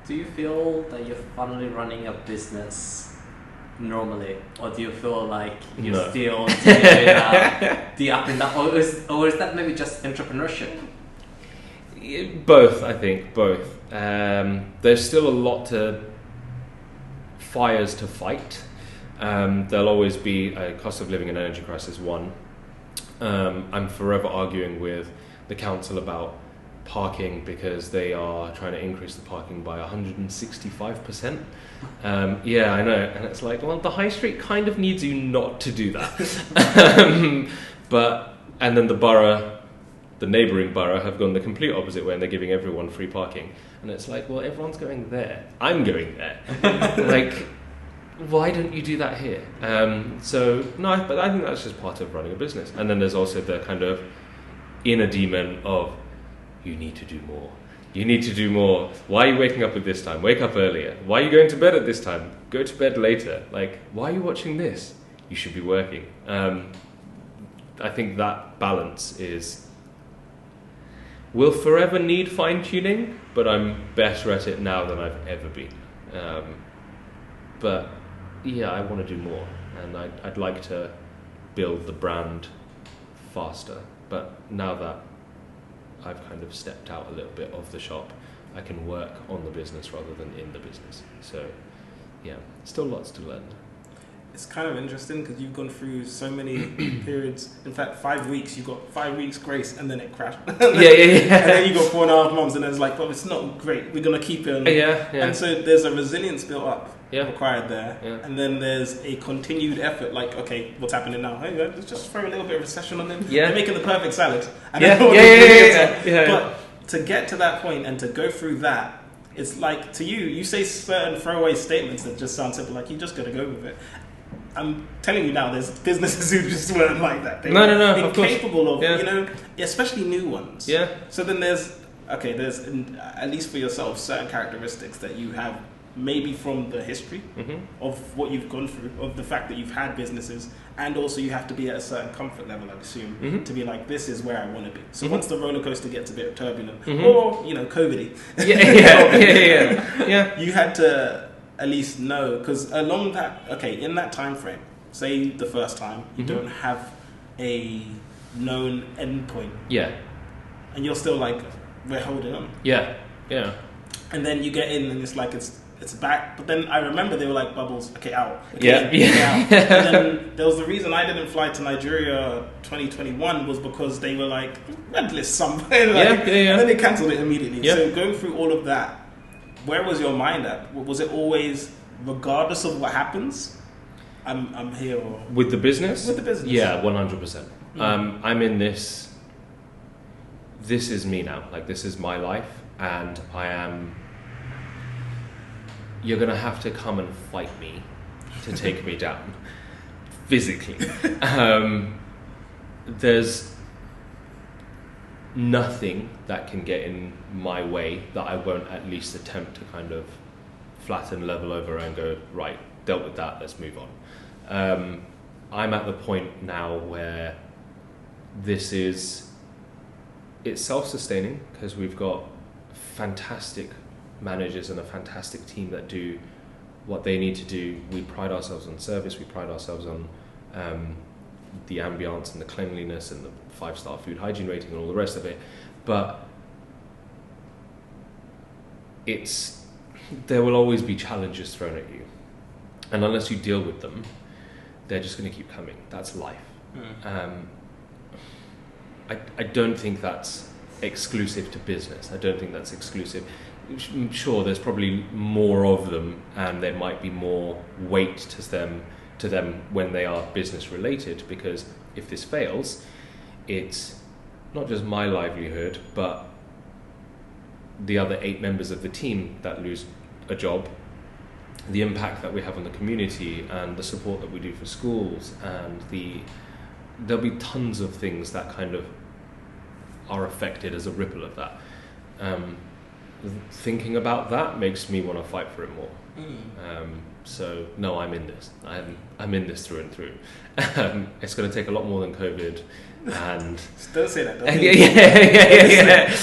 do you feel that you're finally running a business normally, or do you feel like you're still the up and down, or is that maybe just entrepreneurship? Both, I think, both. There's still a lot fires to fight. There'll always be a cost of living and energy crisis, one. I'm forever arguing with the council about parking because they are trying to increase the parking by 165%. Yeah, I know. And it's like, well, the high street kind of needs you not to do that. And then the neighbouring borough have gone the complete opposite way, and they're giving everyone free parking. And it's like, well, everyone's going there. I'm going there. Like, why don't you do that here? But I think that's just part of running a business. And then there's also the kind of inner demon of, you need to do more. You need to do more. Why are you waking up at this time? Wake up earlier. Why are you going to bed at this time? Go to bed later. Like, why are you watching this? You should be working. I think that balance will forever need fine-tuning, but I'm better at it now than I've ever been. But yeah, I want to do more, and I'd like to build the brand faster. But now that I've kind of stepped out a little bit of the shop, I can work on the business rather than in the business. So yeah, still lots to learn. It's kind of interesting because you've gone through so many periods. In fact, 5 weeks, you've got 5 weeks grace, and then it crashed. Yeah. And then you got 4.5 months, and it's like, well, it's not great. We're going to keep it. Yeah. And so there's a resilience built up required there. Yeah. And then there's a continued effort, like, okay, what's happening now? Hey, let's just throw a little bit of recession on them. Yeah. They're making the perfect salad. And Yeah. But to get to that point and to go through that, it's like, to you say certain throwaway statements that just sound simple, like, you just got to go with it. I'm telling you now, there's businesses who just weren't like that. They were incapable of, especially new ones. Yeah. So then there's at least for yourself, certain characteristics that you have maybe from the history of what you've gone through, of the fact that you've had businesses, and also you have to be at a certain comfort level, I assume, to be like, this is where I want to be. So once the roller coaster gets a bit turbulent, or, you know, COVID-y, you had to at least know, because along that, in that time frame, say the first time, you don't have a known endpoint. Yeah. And you're still like, we're holding on. Yeah, yeah. And then you get in and it's like, it's back. But then I remember they were like, bubbles, okay, out. Okay, Yeah, out. And then there was the reason I didn't fly to Nigeria 2021 was because they were like, red list somewhere. Like, and then they cancelled it immediately. Yeah. So going through all of that, where was your mind at? Was it always, regardless of what happens, I'm here? Or with the business? With the business. Yeah, 100%. I'm in this. This is me now. Like, this is my life, and I am. You're gonna have to come and fight me to take me down physically. There's nothing that can get in my way that I won't at least attempt to kind of flatten, level over, and go, right, dealt with that, let's move on. I'm at the point now where it's self-sustaining, because we've got fantastic managers and a fantastic team that do what they need to do. We pride ourselves on service, we pride ourselves on the ambience and the cleanliness and the 5-star food hygiene rating and all the rest of it, but there will always be challenges thrown at you, and unless you deal with them, they're just going to keep coming. That's life. I don't think that's exclusive to business. I don't think that's exclusive. Sure, there's probably more of them, and there might be more weight to them when they are business related, because if this fails, it's not just my livelihood, but the other 8 members of the team that lose a job, the impact that we have on the community, and the support that we do for schools, and there'll be tons of things that kind of are affected as a ripple of that. Thinking about that makes me want to fight for it more. So no, I'm in this. I'm in this through and through. It's going to take a lot more than COVID. And don't say that. Yeah.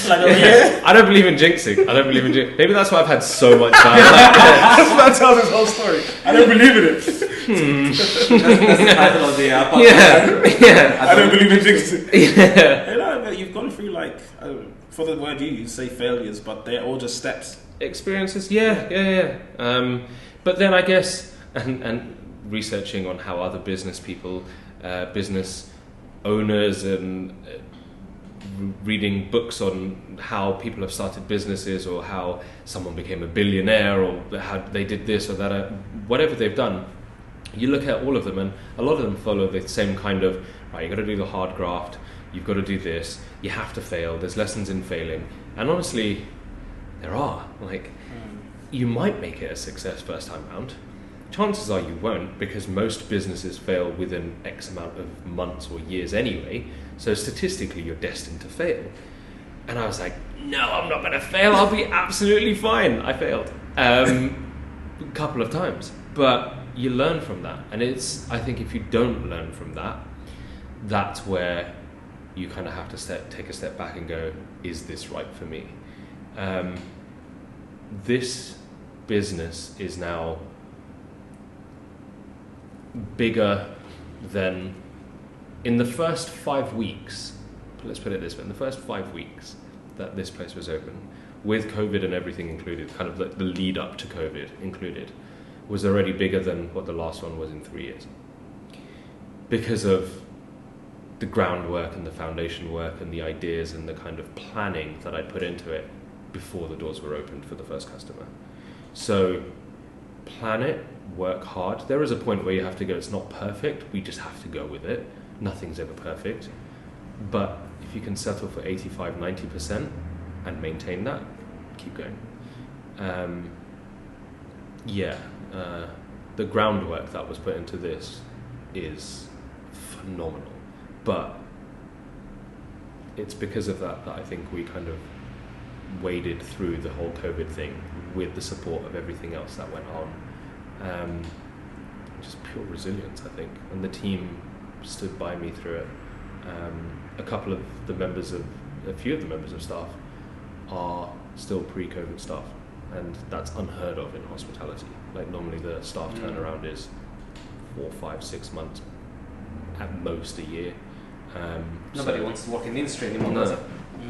I don't believe in jinxing. Maybe that's why I've had so much time. That's what I tell this whole story. I don't believe in it. That's the title of the podcast. Yeah. I don't believe in jinxing. Yeah. You know, but you've gone through, like, for the word you use, say failures, but they're all just steps. Experiences, yeah. But then I guess, and researching on how other business people, business owners, and reading books on how people have started businesses, or how someone became a billionaire, or how they did this or that, whatever they've done, you look at all of them, and a lot of them follow the same kind of, right, you've got to do the hard graft, you've got to do this, you have to fail, there's lessons in failing. And honestly, there are. Like, you might make it a success first time round. Chances are you won't, because most businesses fail within X amount of months or years anyway. So statistically, you're destined to fail. And I was like, no, I'm not going to fail. I'll be absolutely fine. I failed a couple of times. But you learn from that. And I think if you don't learn from that, that's where you kind of have to take a step back and go, is this right for me? This business is now bigger than, in the first 5 weeks, let's put it this way, in the first 5 weeks that this place was open, with COVID and everything included, kind of the lead up to COVID included, was already bigger than what the last one was in 3 years. Because of the groundwork and the foundation work and the ideas and the kind of planning that I put into it before the doors were opened for the first customer. So plan it, work hard. There is a point where you have to go, it's not perfect, we just have to go with it. Nothing's ever perfect. But if you can settle for 85, 90% and maintain that, keep going. The groundwork that was put into this is phenomenal. But it's because of that I think we kind of waded through the whole COVID thing with the support of everything else that went on. Just pure resilience, I think, and the team stood by me through it. A few of the members of staff are still pre-COVID staff, and that's unheard of in hospitality. Like normally the staff turnaround is 4, 5, 6 months, at most a year. Nobody wants to work in the industry anymore, no, does it?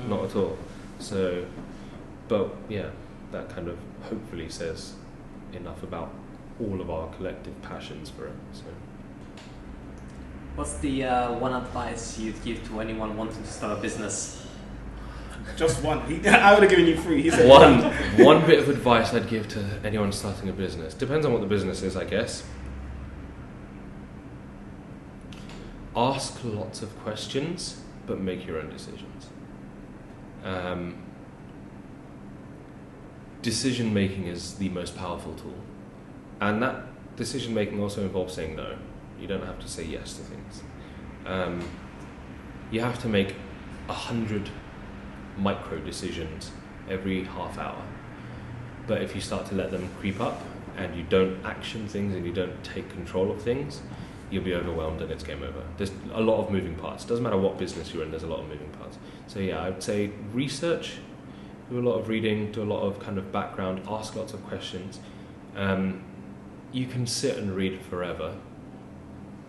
not at all. So, but yeah, that kind of hopefully says enough about all of our collective passions for it. So, what's the one advice you'd give to anyone wanting to start a business? Just one. I would have given you 3. He said one bit of advice I'd give to anyone starting a business. Depends on what the business is, I guess. Ask lots of questions, but make your own decisions. Decision making is the most powerful tool, and that decision making also involves saying no. You don't have to say yes to things. You have to make 100 micro decisions every half hour, but if you start to let them creep up and you don't action things and you don't take control of things, you'll be overwhelmed and it's game over. There's a lot of moving parts. Doesn't matter what business you're in, there's a lot of moving parts. So yeah, I'd say research, do a lot of reading, do a lot of kind of background, ask lots of questions. You can sit and read forever,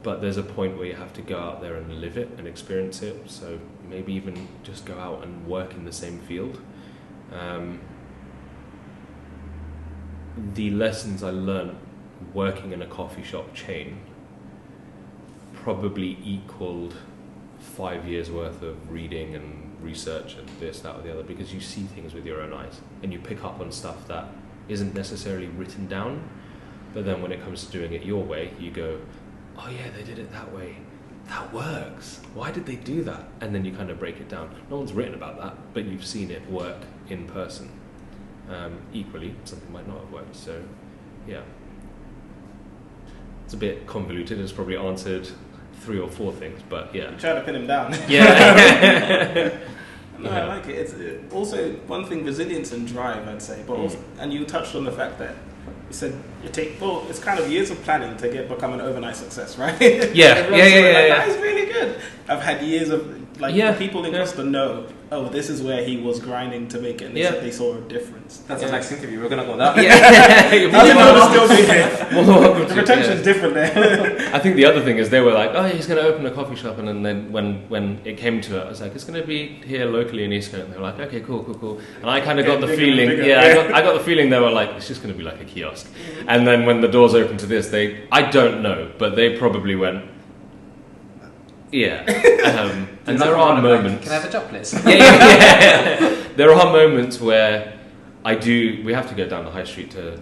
but there's a point where you have to go out there and live it and experience it. So maybe even just go out and work in the same field. The lessons I learned working in a coffee shop chain probably equaled 5 years worth of reading and research and this, that or the other, because you see things with your own eyes and you pick up on stuff that isn't necessarily written down, but then when it comes to doing it your way, you go, oh yeah, they did it that way, that works, why did they do that? And then you kind of break it down. No one's written about that, but you've seen it work in person. Equally, something might not have worked. So yeah, it's a bit convoluted. It's probably answered 3 or 4 things, but yeah. Try to pin him down. Yeah. No, I like it. It's also one thing, resilience and drive, I'd say. But also, and you touched on the fact that you said it's kind of years of planning to become an overnight success, right? Yeah. That is really good. I've had years of the people in Costa know, oh, this is where he was grinding to make it, and they saw a difference. That's a next interview. We're gonna go that. The retention's different there. I think the other thing is they were like, oh, he's going to open a coffee shop, and then when it came to it, I was like, it's going to be here locally in Eastcote. And they were like, okay, cool. And I kind of got the feeling, I got the feeling they were like, it's just going to be like a kiosk. And then when the doors opened to this, I don't know, but they probably went, yeah. And there are moments. Can I have a job, please? Yeah. There are moments where we have to go down the high street to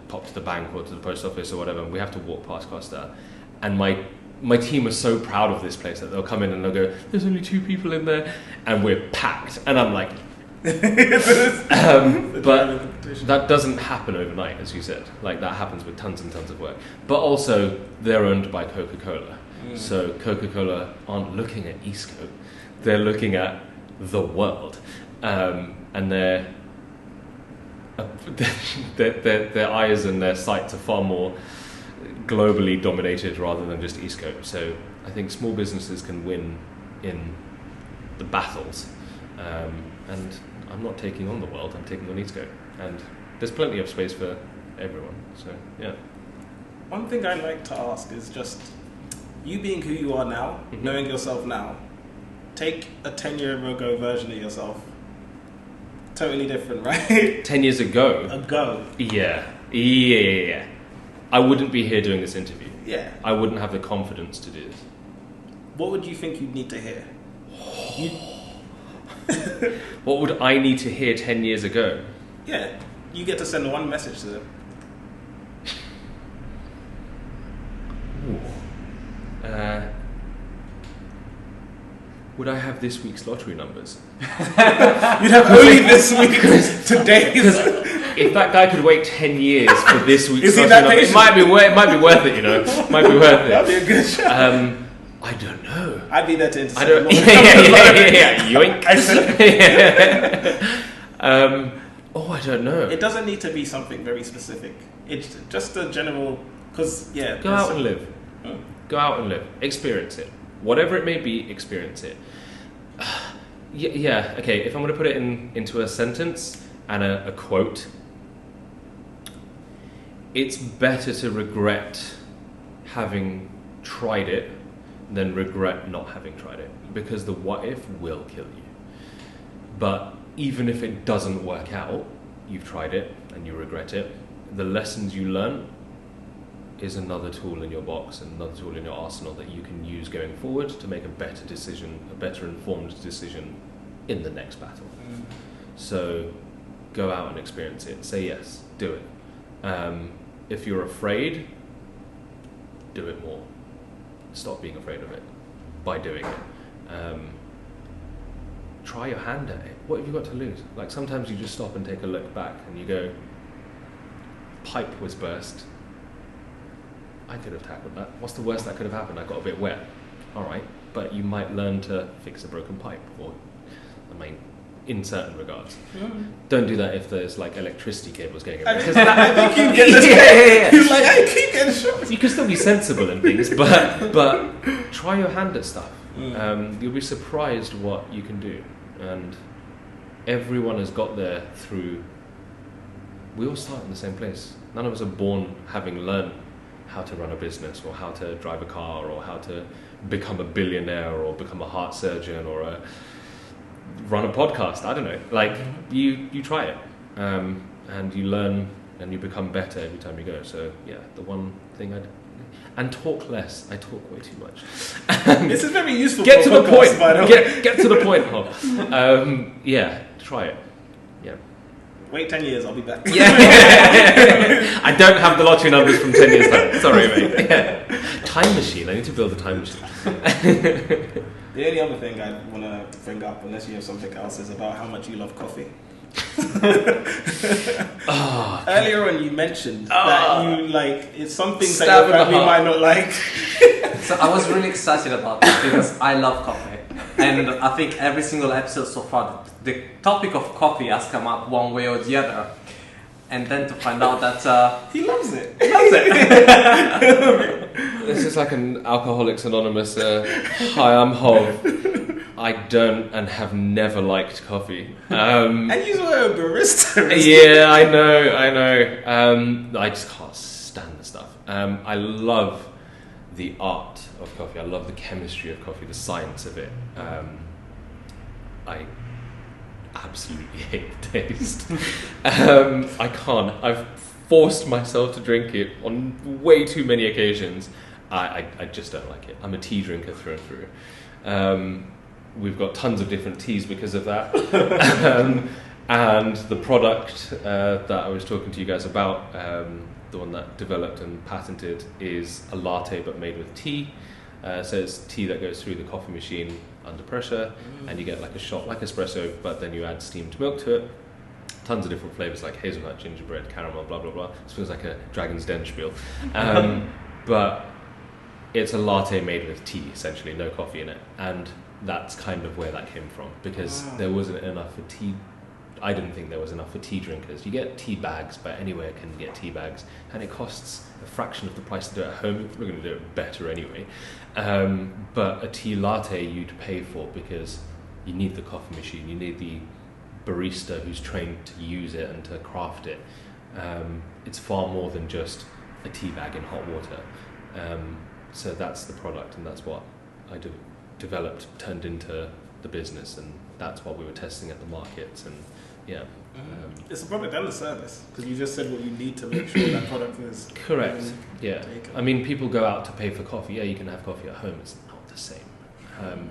pop to the bank or to the post office or whatever, and we have to walk past Costa. And my team are so proud of this place that they'll come in and they'll go, there's only 2 people in there, and we're packed. And I'm like, but that doesn't happen overnight, as you said. Like, that happens with tons and tons of work. But also, they're owned by Coca-Cola. So Coca-Cola aren't looking at Eastcote, they're looking at the world, and their eyes and their sights are far more globally dominated rather than just Eastcote. So I think small businesses can win in the battles, and I'm not taking on the world, I'm taking on Eastcote, and there's plenty of space for everyone. So yeah. One thing I'd like to ask is just, you being who you are now, knowing yourself now, take a 10-year ago version of yourself. Totally different, right? 10 years ago? Yeah. I wouldn't be here doing this interview. Yeah. I wouldn't have the confidence to do this. What would you think you'd need to hear? What would I need to hear 10 years ago? Yeah. You get to send one message to them. Would I have this week's lottery numbers? You'd have only this week's today. Because if that guy could wait 10 years for this week's lottery numbers, it might be worth it, you know. Might be worth it. That'd be a good show. I don't know. I'd be there to intercept. Yeah. Yoink. I don't know. It doesn't need to be something very specific. It's just a general, because, Go out and live. Go out and live. Experience it. Whatever it may be, experience it. Okay, if I'm going to put it into a sentence and a quote, it's better to regret having tried it than regret not having tried it, because the what if will kill you. But even if it doesn't work out, you've tried it and you regret it, the lessons you learn is another tool in your box, another tool in your arsenal that you can use going forward to make a better decision, a better informed decision in the next battle. So go out and experience it. Say yes, do it. If you're afraid, do it more. Stop being afraid of it by doing it. Try your hand at it. What have you got to lose? Like, sometimes you just stop and take a look back and you go, pipe was burst. I could have tackled that. What's the worst that could have happened? I got a bit wet. All right, but you might learn to fix a broken pipe, or, in certain regards. Don't do that if there's like electricity cables going everywhere. I think you get this. He's like, I keep getting shot. You can still be sensible in things, but try your hand at stuff. You'll be surprised what you can do. And everyone has got there through. We all start in the same place. None of us are born having learned how to run a business, or how to drive a car, or how to become a billionaire, or become a heart surgeon, or run a podcast. I don't know. Like, you try it, and you learn, and you become better every time you go. So yeah, the one thing and talk less. I talk way too much. This is very useful. Get to the point. By the way. Get to the point, Hov. Try it. Yeah. Wait 10 years, I'll be back. Yeah. I don't have the lottery numbers from 10 years time. Sorry, mate. Yeah. Time machine. I need to build a time machine. The only other thing I want to bring up, unless you have something else, is about how much you love coffee. Earlier on, you mentioned that you like it's something that your family might not like. So I was really excited about this because I love coffee, and I think every single episode so far, the topic of coffee has come up one way or the other. And then to find out that he loves it. He loves it. This is like an Alcoholics Anonymous. Hi, I'm Hov. I don't and have never liked coffee. And you were a barista. Yeah, I know. I just can't stand the stuff. I love the art of coffee. I love the chemistry of coffee, the science of it. I absolutely hate the taste. I can't. I've forced myself to drink it on way too many occasions. I just don't like it. I'm a tea drinker through and through. We've got tons of different teas because of that. And the product that I was talking to you guys about, the one that developed and patented, is a latte but made with tea. So it's tea that goes through the coffee machine under pressure, and you get like a shot like espresso, but then you add steamed milk to it. Tons of different flavors like hazelnut, gingerbread, caramel, blah blah blah. This feels like a Dragon's Den spiel. But it's a latte made with tea, essentially, no coffee in it. And that's kind of where that came from, because there wasn't enough for tea. I didn't think there was enough for tea drinkers. You get tea bags, but anywhere can get tea bags, and it costs a fraction of the price to do it at home. We're going to do it better anyway. But a tea latte you'd pay for, because you need the coffee machine, you need the barista who's trained to use it and to craft it. It's far more than just a tea bag in hot water. So that's the product, and that's what I developed, turned into the business, and that's what we were testing at the markets. And yeah, it's a product and a service, because you just said what you need to make sure that product is correct. Yeah, I mean, people go out to pay for coffee. Yeah, you can have coffee at home. It's not the same.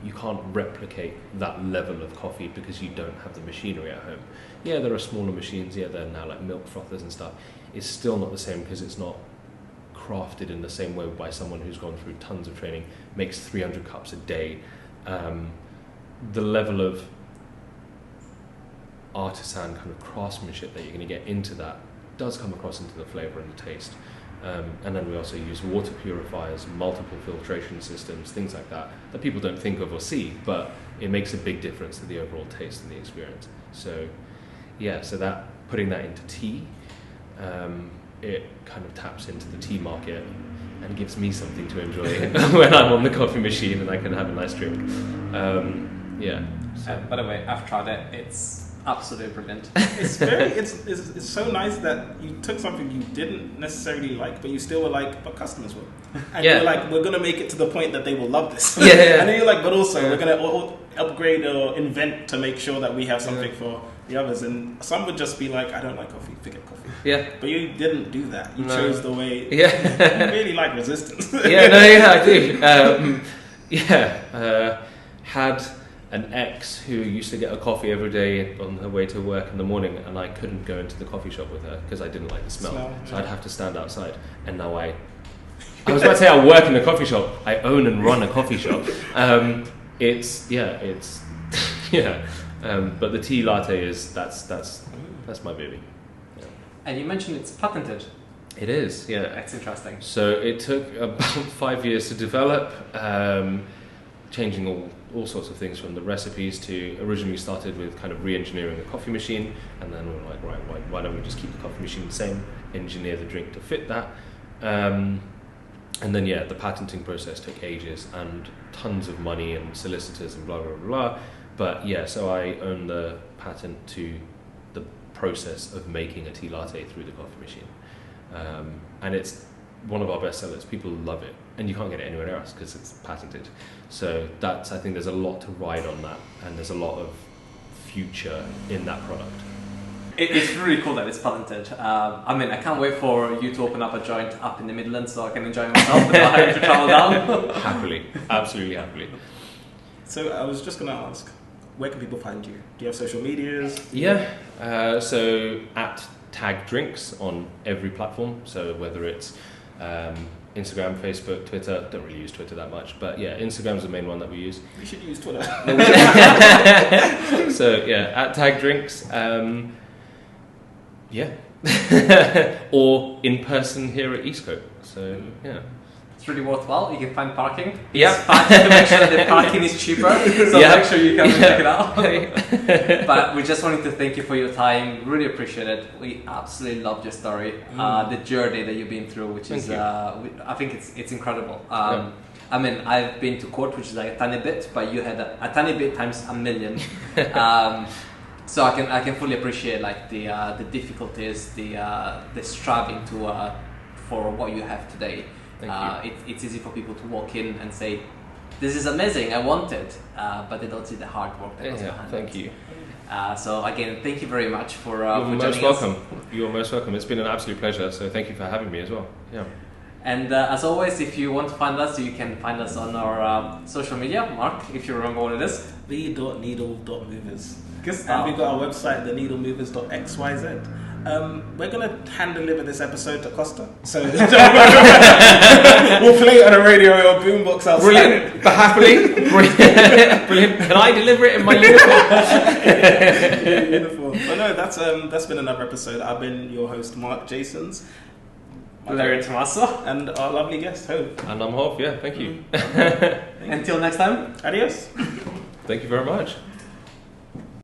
You can't replicate that level of coffee because you don't have the machinery at home. Yeah, there are smaller machines. Yeah, they're now like milk frothers and stuff. It's still not the same because it's not crafted in the same way by someone who's gone through tons of training, makes 300 cups a day. The level of artisan kind of craftsmanship that you're going to get into that does come across into the flavour and the taste. And then we also use water purifiers, multiple filtration systems, things like that people don't think of or see, but it makes a big difference to the overall taste and the experience. So so that putting that into tea, it kind of taps into the tea market and gives me something to enjoy when I'm on the coffee machine and I can have a nice drink. By the way, I've tried it. It's absolutely brilliant. It's so nice that you took something you didn't necessarily like, but you still were like, but customers will. And you're like, we're going to make it to the point that they will love this. And then you're like, but also we're going to upgrade or invent to make sure that we have something for the others. And some would just be like, I don't like coffee, forget coffee. Yeah. But you didn't do that. You chose the way. Yeah. You really like resistance. I do. Had an ex who used to get a coffee every day on her way to work in the morning, and I couldn't go into the coffee shop with her because I didn't like the smell. So I'd have to stand outside. And now I was about to say I work in a coffee shop. I own and run a coffee shop. But the tea latte that's my baby. Yeah. And you mentioned it's patented. It is, yeah. That's interesting. So it took about 5 years to develop, changing all sorts of things from the recipes to originally started with kind of re-engineering the coffee machine, and then we were like, right, why don't we just keep the coffee machine the same, engineer the drink to fit that. And then the patenting process took ages and tons of money and solicitors and blah blah blah. But so I own the patent to the process of making a tea latte through the coffee machine, and it's one of our best sellers. People love it, and you can't get it anywhere else because it's patented. So I think there's a lot to ride on that, and there's a lot of future in that product. It's really cool that it's patented. I can't wait for you to open up a joint up in the Midlands so I can enjoy myself without having to travel down. Happily, absolutely happily. So I was just going to ask, where can people find you? Do you have social medias? So at Tag Drinks on every platform. So whether it's Instagram, Facebook, Twitter. Don't really use Twitter that much, but Instagram's the main one that we use. We should use Twitter. So at Tag Drinks. Or in person here at Eastcote. So it's really worthwhile. You can find parking. Yeah, to make sure that the parking is cheaper. So make sure you come and check it out. But we just wanted to thank you for your time. Really appreciate it. We absolutely loved your story, the journey that you've been through, which is I think it's incredible. I've been to court, which is like a tiny bit, but you had a tiny bit times a million. So I can fully appreciate like the difficulties, the striving to for what you have today. It's easy for people to walk in and say, "This is amazing, I want it," but they don't see the hard work that goes behind it. Thank you. So again, thank you very much for You're most joining welcome. us. You're most welcome. It's been an absolute pleasure. So thank you for having me as well. Yeah. And as always, if you want to find us, you can find us on our social media. Mark, if you remember what it is. the.needle.movers. Good stuff. And we've got our website, theneedlemovers.xyz. We're going to hand deliver this episode to Costa. So we'll play it on a radio or boombox outside. Brilliant. But happily. Brilliant. Can I deliver it in my uniform? Uniform. But no, that's been another episode. I've been your host, Mark Jasons. Larry Tommaso. And our lovely guest, Hov. And I'm Hov, thank you. Until next time. Adios. Thank you very much.